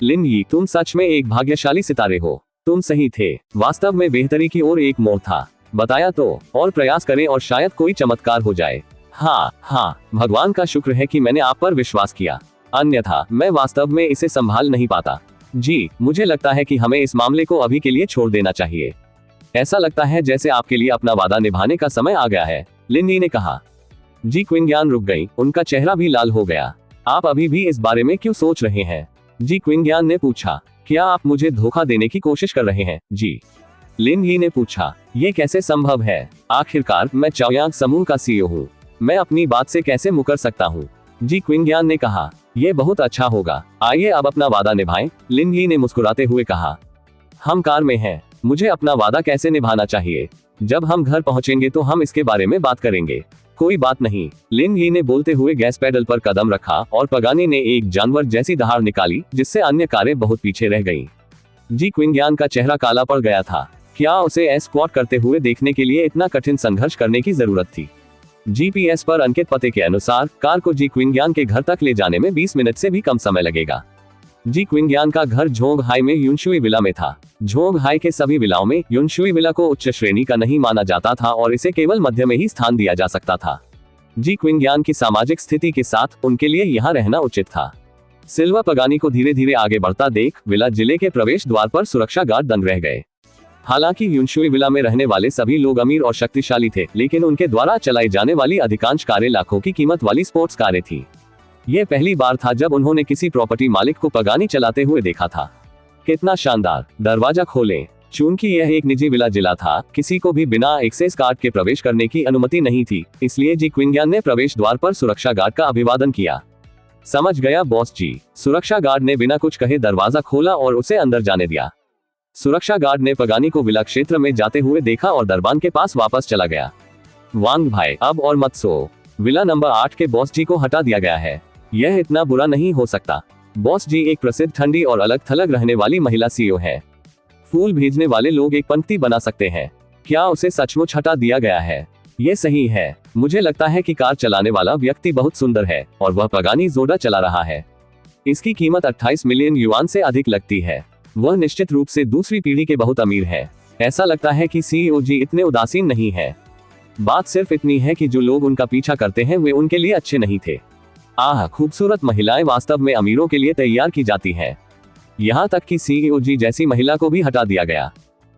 लिन यी, तुम सच में एक भाग्यशाली सितारे हो। तुम सही थे। वास्तव में बेहतरी की ओर एक मोड़ था। बताया तो, और प्रयास करें और शायद कोई चमत्कार हो जाए। हाँ, भगवान का शुक्र है कि मैंने आप पर विश्वास किया, अन्यथा मैं वास्तव में इसे संभाल नहीं पाता। जी, मुझे लगता है कि हमें इस मामले को अभी के लिए छोड़ देना चाहिए। ऐसा लगता है जैसे आपके लिए अपना वादा निभाने का समय आ गया है, लिन यी ने कहा। जी क्विंगयान रुक गई, उनका चेहरा भी लाल हो गया। आप अभी भी इस बारे में क्यों सोच रहे हैं? जी क्विंगयान ने पूछा। क्या आप मुझे धोखा देने की कोशिश कर रहे हैं? जी, लिन यी ने पूछा। ये कैसे संभव है? आखिरकार मैं चाओयांग समूह का सीईओ हूँ। मैं अपनी बात से कैसे मुकर सकता हूँ? जी क्विंगयान ने कहा। ये बहुत अच्छा होगा। आइए अब अपना वादा निभाएं, लिन यी ने मुस्कुराते हुए कहा। हम कार में हैं। मुझे अपना वादा कैसे निभाना चाहिए? जब हम घर पहुंचेंगे तो हम इसके बारे में बात करेंगे। कोई बात नहीं, लिन यी ने बोलते हुए गैस पेडल पर कदम रखा और पगानी ने एक जानवर जैसी दहाड़ निकाली जिससे अन्य कारें बहुत पीछे रह गईं। जी क्विंगयान का चेहरा काला पड़ गया था। क्या उसे एस्कॉर्ट करते हुए देखने के लिए इतना कठिन संघर्ष करने की जरूरत थी? जीपीएस पर अंकित पते के अनुसार कार को जी क्विंगयान के घर तक ले जाने में 20 मिनट से भी कम समय लगेगा। जी क्विंगयान का घर झोंग हाई में युनशुई विला में था। झोंग हाई के सभी विलाओं में युनशुई विला को उच्च श्रेणी का नहीं माना जाता था और इसे केवल मध्य में ही स्थान दिया जा सकता था। जी क्विंगयान की सामाजिक स्थिति के साथ उनके लिए यहाँ रहना उचित था। सिल्वा पगानी को धीरे धीरे आगे बढ़ता देख विला जिले के प्रवेश द्वार पर सुरक्षा गार्ड दंग रह गए। हालांकि युनशुई विला में रहने वाले सभी लोग अमीर और शक्तिशाली थे, लेकिन उनके द्वारा चलाई जाने वाली अधिकांश कारें लाखों की कीमत वाली स्पोर्ट्स कारें थी। यह पहली बार था जब उन्होंने किसी प्रॉपर्टी मालिक को पगानी चलाते हुए देखा था। कितना शानदार! दरवाजा खोलें। चूंकि यह एक निजी विला जिला था, किसी को भी बिना एक्सेस कार्ड के प्रवेश करने की अनुमति नहीं थी, इसलिए जी क्विंगयान ने प्रवेश द्वार पर सुरक्षा गार्ड का अभिवादन किया। समझ गया बॉस जी। सुरक्षा गार्ड ने बिना कुछ कहे दरवाजा खोला और उसे अंदर जाने दिया। सुरक्षा गार्ड ने पगानी को विला क्षेत्र में जाते हुए देखा और दरबान के पास वापस चला गया। वांग भाई, अब और मत सो। विला नंबर 8 के बॉस जी को हटा दिया गया है। यह इतना बुरा नहीं हो सकता। बॉस जी एक प्रसिद्ध ठंडी और अलग थलग रहने वाली महिला सीईओ है। फूल भेजने वाले लोग एक पंक्ति बना सकते हैं। क्या उसे सचमुच हटा दिया गया है? ये सही है। मुझे लगता है कि कार चलाने वाला व्यक्ति बहुत सुंदर है और वह पगानी जोड़ा चला रहा है। इसकी कीमत 28 मिलियन युआन से अधिक लगती है। वह निश्चित रूप से दूसरी पीढ़ी के बहुत अमीर है। ऐसा लगता है कि सीईओ जी इतने उदासीन नहीं है। बात सिर्फ इतनी है कि जो लोग उनका पीछा करते हैं वे उनके लिए अच्छे नहीं थे। खूबसूरत महिलाएं वास्तव में अमीरों के लिए तैयार की जाती हैं। यहाँ तक कि सीईओ जी जैसी महिला को भी हटा दिया गया।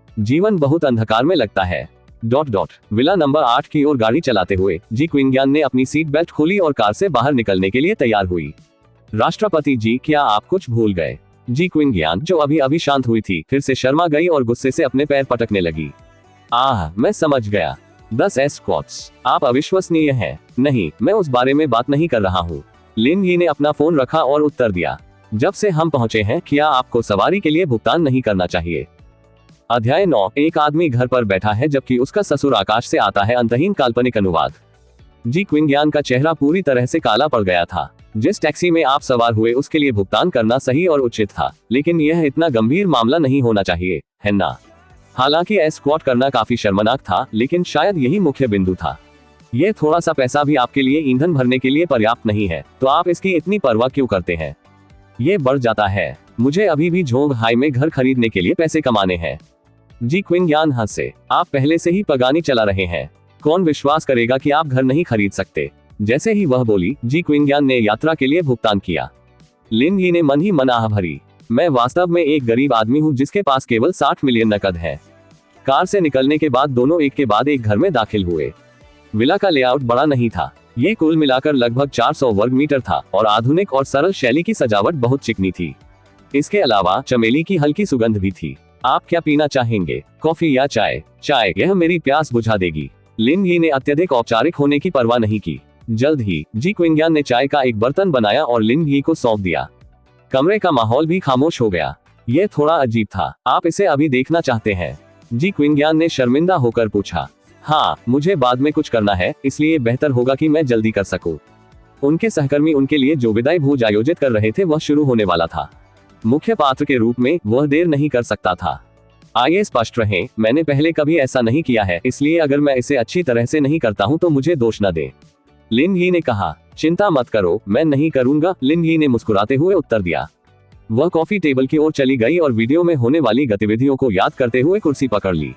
जीवन बहुत अंधकार में लगता है। विला नंबर 8 की ओर गाड़ी चलाते हुए जी क्विंगयान ने अपनी सीट बेल्ट खोली और कार से बाहर निकलने के लिए तैयार हुई। राष्ट्रपति जी, क्या आप कुछ भूल गए? जी क्विंगयान, जो अभी अभी शांत हुई थी, फिर से शर्मा गई और गुस्से से अपने पैर पटकने लगी। मैं समझ गया। 10 स्क्वाट्स। आप अविश्वसनीय हैं। नहीं, मैं उस बारे में बात नहीं कर रहा हूँ। लिन यी ने अपना फोन रखा और उत्तर दिया, जब से हम पहुंचे हैं, क्या आपको सवारी के लिए भुगतान नहीं करना चाहिए? अध्याय 9। एक आदमी घर पर बैठा है जबकि उसका ससुर आकाश से आता है। अंतहीन काल्पनिक अनुवाद। जी क्विंगयान का चेहरा पूरी तरह से काला पड़ गया था। जिस टैक्सी में आप सवार हुए उसके लिए भुगतान करना सही और उचित था, लेकिन यह इतना गंभीर मामला नहीं होना चाहिए, है ना? हालांकि एस्कॉर्ट करना काफी शर्मनाक था, लेकिन शायद यही मुख्य बिंदु था। यह थोड़ा सा पैसा भी आपके लिए ईंधन भरने के लिए पर्याप्त नहीं है, तो आप इसकी इतनी परवाह क्यों करते हैं? ये बढ़ जाता है। मुझे अभी भी झोंग हाई में घर खरीदने के लिए पैसे कमाने हैं। जी क्विंगयान हंसे। आप पहले से ही पगानी चला रहे हैं। कौन विश्वास करेगा कि आप घर नहीं खरीद सकते? जैसे ही वह बोली, जी क्विंगयान ने यात्रा के लिए भुगतान किया। लिन यी ने मन ही मन आह भरी। मैं वास्तव में एक गरीब आदमी हूँ जिसके पास केवल 60 मिलियन नकद है। कार से निकलने के बाद दोनों एक के बाद एक घर में दाखिल हुए। विला का लेआउट बड़ा नहीं था। ये कुल मिलाकर लगभग 400 वर्ग मीटर था और आधुनिक और सरल शैली की सजावट बहुत चिकनी थी। इसके अलावा चमेली की हल्की सुगंध भी थी। आप क्या पीना चाहेंगे, कॉफी या चाय? चाय, यह मेरी प्यास बुझा देगी। लिन यी ने अत्यधिक औपचारिक होने की परवाह नहीं की। जल्द ही जी क्विंगयान ने चाय का एक बर्तन बनाया और लिन यी को सौंप दिया। कमरे का माहौल भी खामोश हो गया। यह थोड़ा अजीब था। आप इसे अभी देखना चाहते हैं? जी क्विंगयान ने शर्मिंदा होकर पूछा। हाँ, मुझे बाद में कुछ करना है, इसलिए बेहतर होगा कि मैं जल्दी कर सकूं। उनके सहकर्मी उनके लिए जो विदाई भोज आयोजित कर रहे थे वह शुरू होने वाला था। मुख्य पात्र के रूप में वह देर नहीं कर सकता था। आइए स्पष्ट रहें, मैंने पहले कभी ऐसा नहीं किया है, इसलिए अगर मैं इसे अच्छी तरह से नहीं करता हूं तो मुझे दोष न दें। लिन यी ने कहा। चिंता मत करो, मैं नहीं करूंगा, लिन यी ने मुस्कुराते हुए उत्तर दिया। वह कॉफी टेबल की ओर चली गई और वीडियो में होने वाली गतिविधियों को याद करते हुए कुर्सी पकड़ ली।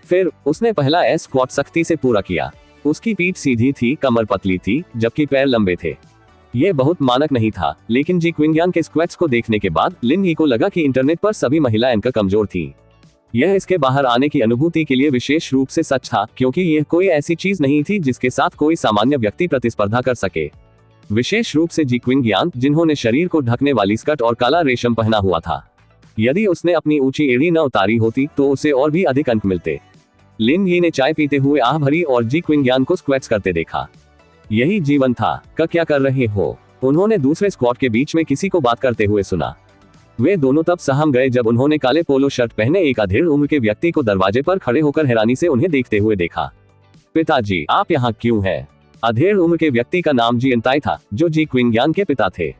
फिर उसने पहला स्क्वाट सख्ती से पूरा किया। उसकी पीठ सीधी थी, कमर पतली थी, जबकि पैर लंबे थे। यह बहुत मानक नहीं था, लेकिन जी क्विंगयान के स्क्वैट्स को देखने के बाद लिन यी को लगा कि इंटरनेट पर सभी महिला एंकर कमजोर थीं। यह इसके बाहर आने की अनुभूति के लिए विशेष रूप से सच था, क्योंकि यह कोई ऐसी चीज नहीं थी जिसके साथ कोई सामान्य व्यक्ति प्रतिस्पर्धा कर सके। विशेष रूप से जी क्विंगयान, जिन्होंने शरीर को ढकने वाली स्कर्ट और काला रेशम पहना हुआ था। यदि उसने अपनी ऊंची एड़ी न उतारी होती तो उसे और भी अधिक अंक मिलते। लिन यी ने चाय पीते हुए आह भरी और जी क्विंगयान को स्क्वैट्स करते देखा। यही जीवन था। क्या कर रहे हो? उन्होंने दूसरे स्क्वाट के बीच में किसी को बात करते हुए सुना। वे दोनों तब सहम गए जब उन्होंने काले पोलो शर्ट पहने एक अधेड़ उम्र के व्यक्ति को दरवाजे पर खड़े होकर हैरानी से उन्हें देखते हुए देखा। पिताजी, आप यहाँ क्यों हैं? अधेड़ उम्र के व्यक्ति का नाम जी एंताई था, जो जी क्विंगयान के पिता थे।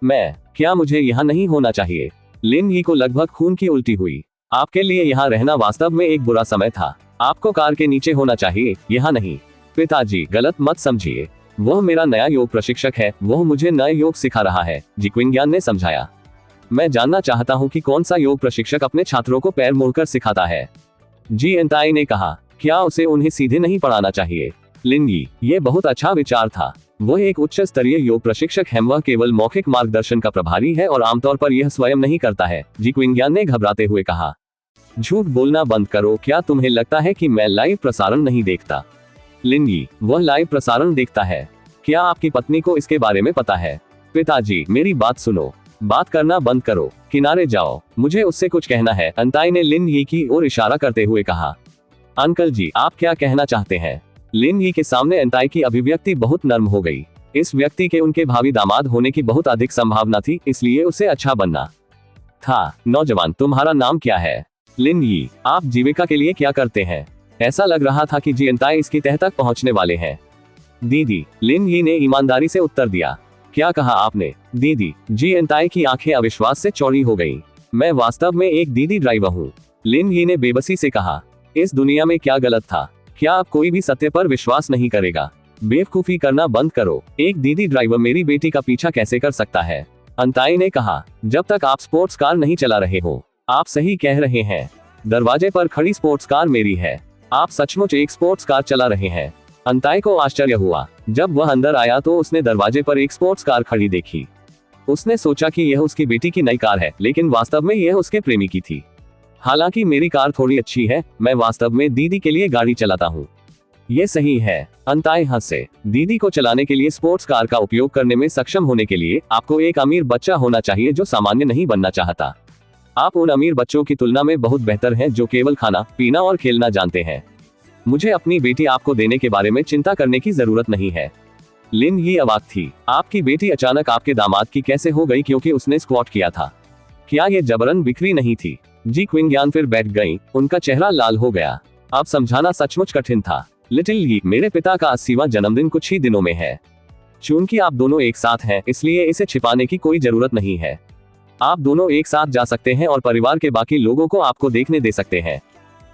क्या मुझे यहाँ नहीं होना चाहिए? लिन यी को लगभग खून की उल्टी हुई। आपके लिए यहाँ रहना वास्तव में एक बुरा समय था। आपको कार के नीचे होना चाहिए, यहाँ नहीं। पिताजी, गलत मत समझिए। वह मेरा नया योग प्रशिक्षक है, वह मुझे नए योग सिखा रहा है, जी क्विंगयान ने समझाया। मैं जानना चाहता हूँ कि कौन सा योग प्रशिक्षक अपने छात्रों को पैर मोड़कर सिखाता है। जी एंताई ने कहा। क्या उसे उन्हें सीधे नहीं पढ़ाना चाहिए? लिन यी, ये बहुत अच्छा विचार था। वह एक उच्च स्तरीय योग प्रशिक्षक है, वह केवल मौखिक मार्गदर्शन का प्रभारी है और आमतौर पर यह स्वयं नहीं करता है, जी क्विंगयान ने घबराते हुए कहा। झूठ बोलना बंद करो। क्या तुम्हें लगता है कि मैं लाइव प्रसारण नहीं देखता? लिन यी, वह लाइव प्रसारण देखता है। क्या आपकी पत्नी को इसके बारे में पता है? पिताजी, मेरी बात सुनो। बात करना बंद करो, किनारे जाओ, मुझे उससे कुछ कहना है, एंताई ने लिन यी की ओर इशारा करते हुए कहा। अंकल जी, आप क्या कहना चाहते हैं? लिन यी के सामने एंताई की अभिव्यक्ति बहुत नर्म हो गई। इस व्यक्ति के उनके भावी दामाद होने की बहुत अधिक संभावना थी, इसलिए उसे अच्छा बनना था। नौजवान, तुम्हारा नाम क्या है? लिन यी, आप जीविका के लिए क्या करते हैं? ऐसा लग रहा था कि जी एंताई इसकी तह तक पहुंचने वाले हैं। दीदी, लिन यी ने ईमानदारी से उत्तर दिया। क्या कहा आपने? दीदी, जी एंताई की आंखें अविश्वास से चौड़ी हो गईं। मैं वास्तव में एक दीदी ड्राइवर हूँ, लिन यी ने बेबसी से कहा। इस दुनिया में क्या गलत था? क्या आप कोई भी सत्य पर विश्वास नहीं करेगा? बेवकूफी करना बंद करो। एक दीदी ड्राइवर मेरी बेटी का पीछा कैसे कर सकता है? एंताई ने कहा। जब तक आप स्पोर्ट्स कार नहीं चला रहे हो। आप सही कह रहे हैं। दरवाजे पर खड़ी स्पोर्ट्स कार मेरी है। आप सचमुच एक स्पोर्ट्स कार चला रहे हैं? एंताई को आश्चर्य हुआ। जब वह अंदर आया तो उसने दरवाजे पर एक स्पोर्ट्स कार खड़ी देखी। उसने सोचा कि यह उसकी बेटी की नई कार है, लेकिन वास्तव में यह उसके प्रेमी की थी। हालांकि मेरी कार थोड़ी अच्छी है, मैं वास्तव में दीदी के लिए गाड़ी चलाता हूँ। ये सही है। अंताय हंसे। दीदी को चलाने के लिए स्पोर्ट्स कार का उपयोग करने में सक्षम होने के लिए आपको एक अमीर बच्चा होना चाहिए जो सामान्य नहीं बनना चाहता। आप उन अमीर बच्चों की तुलना में बहुत बेहतर हैं जो केवल खाना पीना और खेलना जानते हैं। मुझे अपनी बेटी आपको देने के बारे में चिंता करने की जरूरत नहीं है। लिन ये अवाक थी। आपकी बेटी अचानक आपके दामाद की कैसे हो गई क्योंकि उसने स्क्वाट किया था? क्या ये जबरन बिक्री नहीं थी? जी क्विंग फिर बैठ गई, उनका चेहरा लाल हो गया। अब समझाना सचमुच कठिन था। लिटिल यी, मेरे पिता का 80वां जन्मदिन कुछ ही दिनों में है। चूंकि आप दोनों एक साथ हैं, इसलिए इसे छिपाने की कोई जरूरत नहीं है। आप दोनों एक साथ जा सकते हैं और परिवार के बाकी लोगों को आपको देखने दे सकते हैं।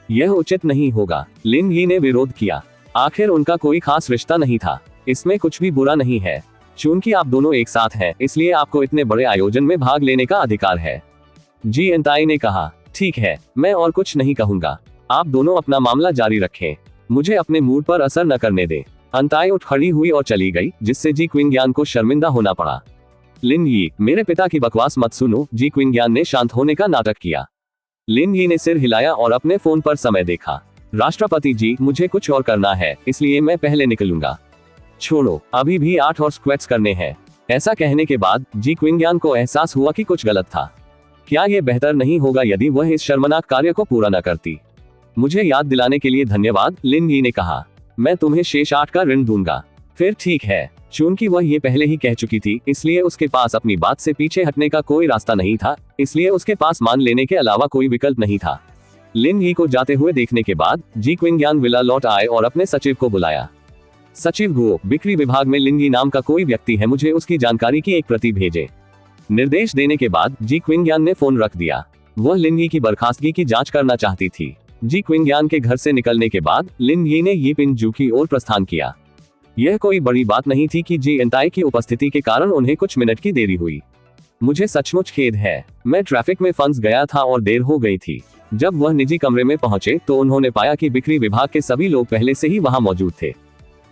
यह उचित नहीं होगा। लिन यी ने विरोध किया। आखिर उनका कोई खास रिश्ता नहीं था। इसमें कुछ भी बुरा नहीं है। चूंकि आप दोनों एक साथ हैं, इसलिए आपको इतने बड़े आयोजन में भाग लेने का अधिकार है। जी एंताई ने कहा, ठीक है, मैं और कुछ नहीं कहूंगा। आप दोनों अपना मामला जारी रखें। मुझे अपने मूड पर असर न करने दें। अंताई उठ खड़ी हुई और चली गई, जिससे जी क्विंग को शर्मिंदा होना पड़ा। लिन यी, मेरे पिता की बकवास मत सुनो। जी क्विंग ने शांत होने का नाटक किया। लिन यी ने सिर हिलाया और अपने फोन पर समय देखा। राष्ट्रपति जी, मुझे कुछ और करना है, इसलिए मैं पहले निकलूंगा। छोड़ो, अभी भी 8 और स्क्वैट्स करने हैं। ऐसा कहने के बाद जी क्विंग को एहसास हुआ कि कुछ गलत था। क्या यह बेहतर नहीं होगा यदि वह इस शर्मनाक कार्य को पूरा न करती? मुझे याद दिलाने के लिए धन्यवाद, लिन यी ने कहा। मैं तुम्हें शेष 8 का ऋण दूंगा। फिर ठीक है। चूंकि वह ये पहले ही कह चुकी थी, इसलिए उसके पास अपनी बात से पीछे हटने का कोई रास्ता नहीं था, इसलिए उसके पास मान लेने के अलावा कोई विकल्प नहीं था। लिन यी को जाते हुए देखने के बाद जी क्विंग विला लौट आए और अपने सचिव को बुलाया। सचिव गो, बिक्री विभाग में लिन यी नाम का कोई व्यक्ति है, मुझे उसकी जानकारी की एक प्रति भेजे। निर्देश देने के बाद जी क्विंग ने फोन रख दिया। वह लिन यी की बर्खास्तगी की जांच करना चाहती थी। जी क्विंग के घर से निकलने के बाद लिन यी ने यीपिंजू की ओर प्रस्थान किया। यह कोई बड़ी बात नहीं थी कि जी एंताई की उपस्थिति के कारण उन्हें कुछ मिनट की देरी हुई। मुझे सचमुच खेद है, मैं ट्रैफिक में फंस गया था और देर हो गई थी। जब वह निजी कमरे में पहुंचे तो उन्होंने पाया कि बिक्री विभाग के सभी लोग पहले से ही वहां मौजूद थे।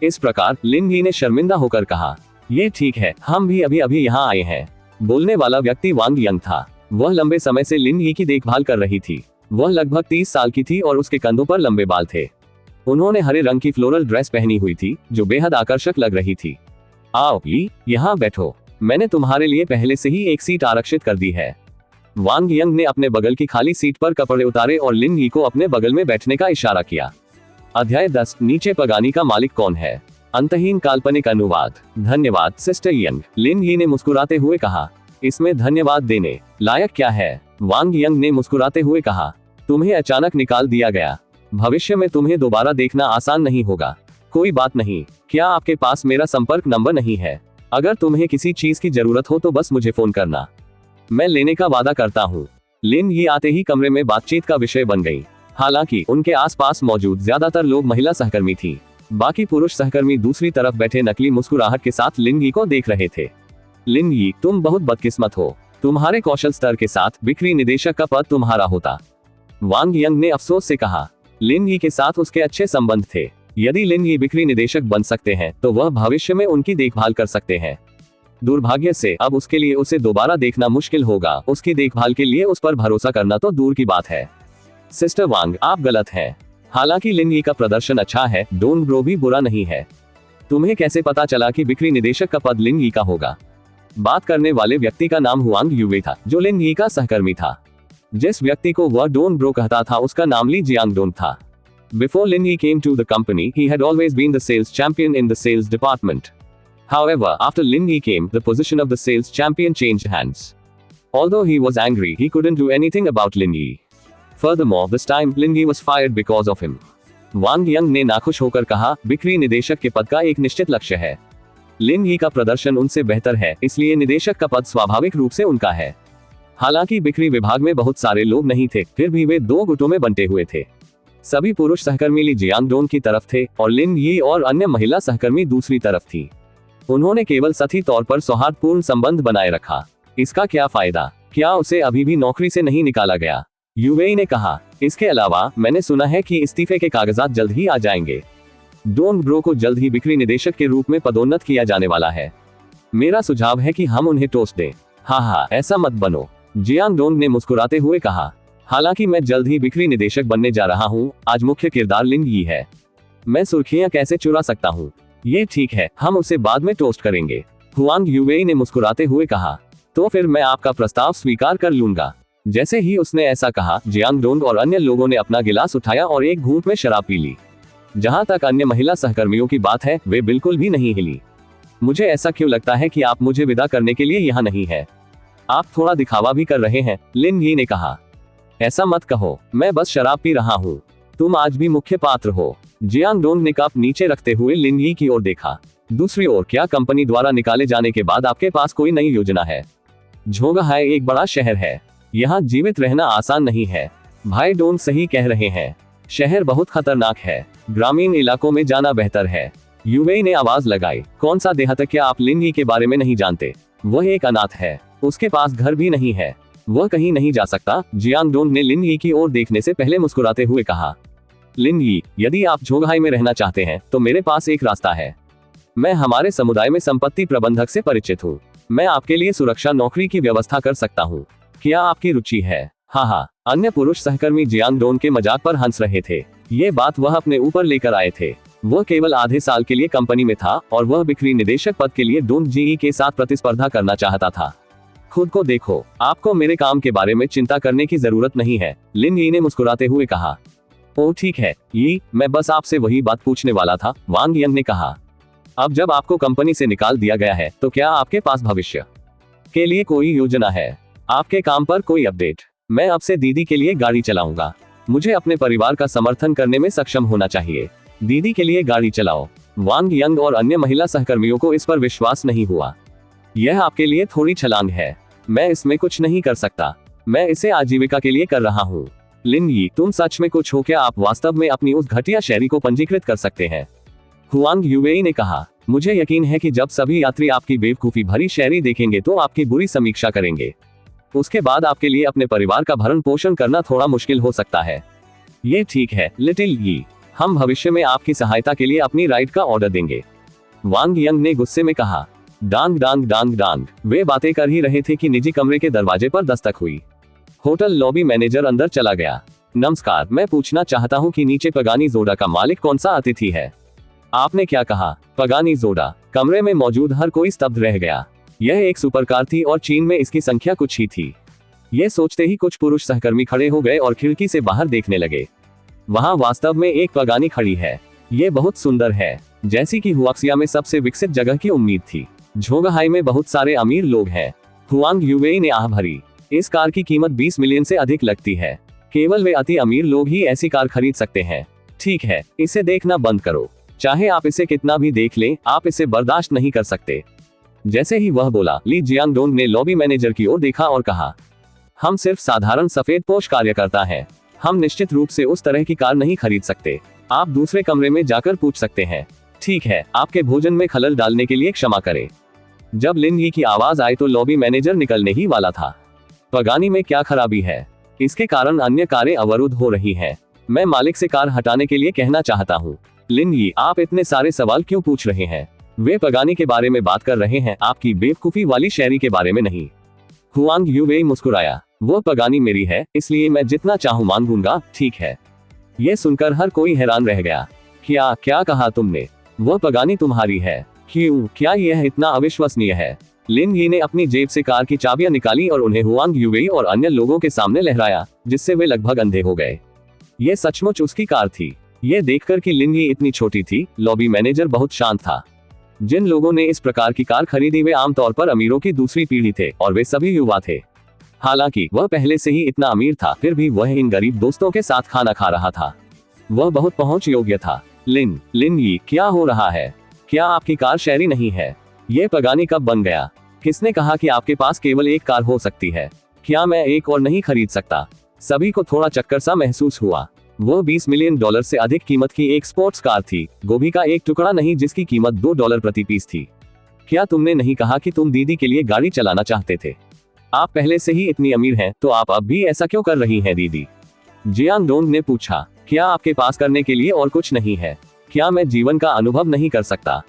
इस प्रकार लिन यी ने शर्मिंदा होकर कहा, ये ठीक है, हम भी अभी अभी यहाँ आए हैं। बोलने वाला व्यक्ति वांग यंग था। वह लंबे समय से लिन यी की देखभाल कर रही थी। वह लगभग 30 साल की थी और उसके कंधों पर लंबे बाल थे। उन्होंने हरे रंग की फ्लोरल ड्रेस पहनी हुई थी जो बेहद आकर्षक लग रही थी। आओ यी, यहाँ बैठो, मैंने तुम्हारे लिए पहले से ही एक सीट आरक्षित कर दी है। वांग यंग ने अपने बगल की खाली सीट पर कपड़े उतारे और लिन यी को अपने बगल में बैठने का इशारा किया। अध्याय 10, नीचे पगानी का मालिक कौन है? अंतहीन काल्पनिक अनुवाद। धन्यवाद सिस्टर यंग, लिन यी ने मुस्कुराते हुए कहा। इसमें धन्यवाद देने लायक क्या है? वांग यंग ने मुस्कुराते हुए कहा। तुम्हें अचानक निकाल दिया गया। भविष्य में तुम्हें दोबारा देखना आसान नहीं होगा। कोई बात नहीं। क्या आपके पास मेरा संपर्क नंबर नहीं है? अगर तुम्हें किसी चीज की जरूरत हो तो बस मुझे फोन करना, मैं लेने का वादा करता हूँ। लिन यी आते ही कमरे में बातचीत का विषय बन गई। हालांकि उनके आसपास मौजूद ज्यादातर लोग महिला सहकर्मी थी। बाकी पुरुष सहकर्मी दूसरी तरफ बैठे नकली मुस्कुराहट के साथ लिन यी को देख रहे थे। लिन यी, तुम बहुत बदकिस्मत हो। तुम्हारे कौशल स्तर के साथ बिक्री निदेशक का पद तुम्हारा होता। वांग यंग ने अफसोस से कहा। लिन यी के साथ उसके अच्छे संबंध थे। यदि लिन यी बिक्री निदेशक बन सकते हैं तो वह भविष्य में उनकी देखभाल कर सकते हैं। दुर्भाग्य से अब उसके लिए उसे दोबारा देखना मुश्किल होगा। उसकी देखभाल के लिए उस पर भरोसा करना तो दूर की बात है। सिस्टर वांग, आप गलत हैं। हालांकि लिन यी का प्रदर्शन अच्छा है, डोंट ग्रो भी बुरा नहीं है। तुम्हें कैसे पता चला कि बिक्री निदेशक का पद लिन यी का होगा? बात करने वाले व्यक्ति का नाम हुआंग यूवे था, जो लिन यी का सहकर्मी था। जिस व्यक्ति को वह डोंट ग्रो कहता था उसका नाम ली जियांगडोंग था। Before Lin Yi came to the company, he had always been the sales champion in the sales department. However, after Lin Yi came, the position of the sales champion changed hands. Although he was angry, he couldn't do anything about Lin Yi. Furthermore, this time Lin Yi was fired because of him. Wang young ने नाखुश होकर कहा, बिक्री निदेशक के पद का एक निश्चित लक्ष्य है। लिन यी का प्रदर्शन उनसे बेहतर है, इसलिए निदेशक का पद स्वाभाविक रूप से उनका है। हालांकि बिक्री विभाग में बहुत सारे लोग नहीं थे, फिर भी वे 2 गुटों में बंटे हुए थे। सभी पुरुष सहकर्मी ली जियांगडोंग की तरफ थे और लिन यी और अन्य महिला सहकर्मी दूसरी तरफ थी। उन्होंने केवल सतही तौर पर सौहार्दपूर्ण संबंध बनाए रखा। इसका क्या फायदा? क्या उसे अभी भी नौकरी से नहीं निकाला गया? यूवेई ने कहा। इसके अलावा मैंने सुना है कि इस्तीफे के कागजात जल्द ही आ जाएंगे। डोंट ग्रो को जल्द ही बिक्री निदेशक के रूप में पदोन्नत किया जाने वाला है। मेरा सुझाव है कि हम उन्हें टोस्ट दें। हाँ, ऐसा मत बनो, जियांगडोंग ने मुस्कुराते हुए कहा। हालांकि मैं जल्द ही बिक्री निदेशक बनने जा रहा हूँ। आज मुख्य किरदार लिन यी है। मैं सुर्खियां कैसे चुरा सकता हूँ? ये ठीक है, हम उसे बाद में टोस्ट करेंगे। हुआंग यूवेई ने मुस्कुराते हुए कहा। तो फिर मैं आपका प्रस्ताव स्वीकार कर लूंगा। जैसे ही उसने ऐसा कहा, जियांग डोंग और अन्य लोगों ने अपना गिलास उठाया और एक घूंट में शराब पी ली। जहां तक अन्य महिला सहकर्मियों की बात है, वे बिल्कुल भी नहीं हिली। मुझे ऐसा क्यों लगता है कि आप मुझे विदा करने के लिए यहाँ नहीं है? आप थोड़ा दिखावा भी कर रहे हैं, लिन यी ने कहा। ऐसा मत कहो, मैं बस शराब पी रहा हूँ। तुम आज भी मुख्य पात्र हो। जियांग डोंग ने कप नीचे रखते हुए लिन यी की ओर देखा। दूसरी ओर, क्या कंपनी द्वारा निकाले जाने के बाद आपके पास कोई नई योजना है? झोंगहाई एक बड़ा शहर है। यहाँ जीवित रहना आसान नहीं है। भाई डोंग सही कह रहे हैं। शहर बहुत खतरनाक है। ग्रामीण इलाकों में जाना बेहतर है। यूवेई ने आवाज लगाई। कौन सा देहात? क्या आप लिन यी के बारे में नहीं जानते? वह एक अनाथ है। उसके पास घर भी नहीं है। वह कहीं नहीं जा सकता। जियांग डोंग ने लिन यी की ओर देखने से पहले मुस्कुराते हुए कहा। लिन यी, यदि आप झोंगहाई में रहना चाहते हैं तो मेरे पास एक रास्ता है। मैं हमारे समुदाय में संपत्ति प्रबंधक से परिचित हूँ। मैं आपके लिए सुरक्षा नौकरी की व्यवस्था कर सकता हूँ। क्या आपकी रुचि है? हाँ। अन्य पुरुष सहकर्मी जियांग डोंग के मजाक पर हंस रहे थे। ये बात वह अपने ऊपर लेकर आए थे। वह केवल आधे साल के लिए कंपनी में था और वह बिक्री निदेशक पद के लिए डोंग जी के साथ प्रतिस्पर्धा करना चाहता था। खुद को देखो, आपको मेरे काम के बारे में चिंता करने की जरूरत नहीं है, लिन यी ने मुस्कुराते हुए कहा। ओ ठीक है यी, मैं बस आपसे वही बात पूछने वाला था, वांग यंग ने कहा। अब जब आपको कंपनी से निकाल दिया गया है तो क्या आपके पास भविष्य के लिए कोई योजना है? आपके काम पर कोई अपडेट? मैं अब से दीदी के लिए गाड़ी चलाऊंगा। मुझे अपने परिवार का समर्थन करने में सक्षम होना चाहिए। दीदी के लिए गाड़ी चलाओ। वांग यंग और अन्य महिला सहकर्मियों को इस पर विश्वास नहीं हुआ। यह आपके लिए थोड़ी छलांग है। मैं इसमें कुछ नहीं कर सकता। मैं इसे आजीविका के लिए कर रहा हूँ। लिन यी, तुम सच में कुछ हो क्या? आप वास्तव में अपनी उस घटिया शैली को पंजीकृत कर सकते हैं? हुआंग यूवेई ने कहा। मुझे यकीन है कि जब सभी यात्री आपकी बेवकूफी भरी शायरी देखेंगे तो आपकी बुरी समीक्षा करेंगे। उसके बाद आपके लिए अपने परिवार का भरण पोषण करना थोड़ा मुश्किल हो सकता है। ये ठीक है लिटिल यी, हम भविष्य में आपकी सहायता के लिए अपनी राइड का ऑर्डर देंगे, वांग यंग ने गुस्से में कहा। डांग डांग डांग डांग। वे बातें कर ही रहे थे कि निजी कमरे के दरवाजे पर दस्तक हुई। होटल लॉबी मैनेजर अंदर चला गया। नमस्कार, मैं पूछना चाहता हूँ कि नीचे पगानी जोडा का मालिक कौन सा अतिथि है? आपने क्या कहा? पगानी जोडा? कमरे में मौजूद हर कोई स्तब्ध रह गया। यह एक सुपरकार थी और चीन में इसकी संख्या कुछ ही थी। यह सोचते ही कुछ पुरुष सहकर्मी खड़े हो गए और खिड़की से बाहर देखने लगे। वहां वास्तव में एक पगानी खड़ी है। ये बहुत सुंदर है, जैसी कि हुआक्सिया में सबसे विकसित जगह की उम्मीद थी। झोंगहाई में बहुत सारे अमीर लोग हैं। हुआंग यूवेई ने आह भरी। इस कार की कीमत 20 मिलियन से अधिक लगती है। केवल वे अति अमीर लोग ही ऐसी कार खरीद सकते हैं। ठीक है, इसे देखना बंद करो। चाहे आप इसे कितना भी देख लें, आप इसे बर्दाश्त नहीं कर सकते। जैसे ही वह बोला, ली जियांग डोंग ने लॉबी मैनेजर की ओर देखा और कहा, हम सिर्फ साधारण सफेद पोश कार्यकर्ता हैं। हम निश्चित रूप से उस तरह की कार नहीं खरीद सकते। आप दूसरे कमरे में जाकर पूछ सकते हैं। ठीक है, आपके भोजन में खलल डालने के लिए क्षमा करें। जब लिन यी की आवाज आई तो लॉबी मैनेजर निकलने ही वाला था। पगानी में क्या खराबी है? इसके कारण अन्य कारें अवरुद्ध हो रही हैं। मैं मालिक से कार हटाने के लिए कहना चाहता हूँ। लिन यी, आप इतने सारे सवाल क्यों पूछ रहे हैं? वे पगानी के बारे में बात कर रहे हैं, आपकी बेवकूफी वाली शायरी के बारे में नहीं। हुआंग यूवेई मुस्कुराया। वो पगानी मेरी है, इसलिए मैं जितना चाहूं मांगूंगा, ठीक है? ये सुनकर हर कोई हैरान रह गया। क्या क्या कहा तुमने? वह पगानी तुम्हारी है? क्यों? क्या यह इतना अविश्वसनीय है? लिन यी ने अपनी जेब से कार की चाबियां निकाली और उन्हें हुआंग यूवेई और अन्य लोगों के सामने लहराया, जिससे वे लगभग अंधे हो गए। ये सचमुच उसकी कार थी। ये देखकर कि लिन यी इतनी छोटी थी, लॉबी मैनेजर बहुत शांत था। जिन लोगों ने इस प्रकार की कार खरीदी वे आमतौर पर अमीरों की दूसरी पीढ़ी थे और वे सभी युवा थे। हालांकि वह पहले से ही इतना अमीर था, फिर भी वह इन गरीब दोस्तों के साथ खाना खा रहा था। वह बहुत पहुंच योग्य था। लिन यी, क्या हो रहा है? क्या आपकी कार शहरी नहीं है? ये पगानी कब बन गया? किसने कहा कि आपके पास केवल एक कार हो सकती है? क्या मैं एक और नहीं खरीद सकता? सभी को थोड़ा चक्कर सा महसूस हुआ। वो $20 मिलियन से अधिक कीमत की एक स्पोर्ट्स कार थी, गोभी का एक टुकड़ा नहीं जिसकी कीमत $2 प्रति पीस थी। क्या तुमने नहीं कहा कि तुम दीदी के लिए गाड़ी चलाना चाहते थे? आप पहले से ही इतनी अमीर हैं, तो आप अब भी ऐसा क्यों कर रही हैं दीदी? जियांग डोंग ने पूछा। क्या आपके पास करने के लिए और कुछ नहीं है? क्या मैं जीवन का अनुभव नहीं कर सकता?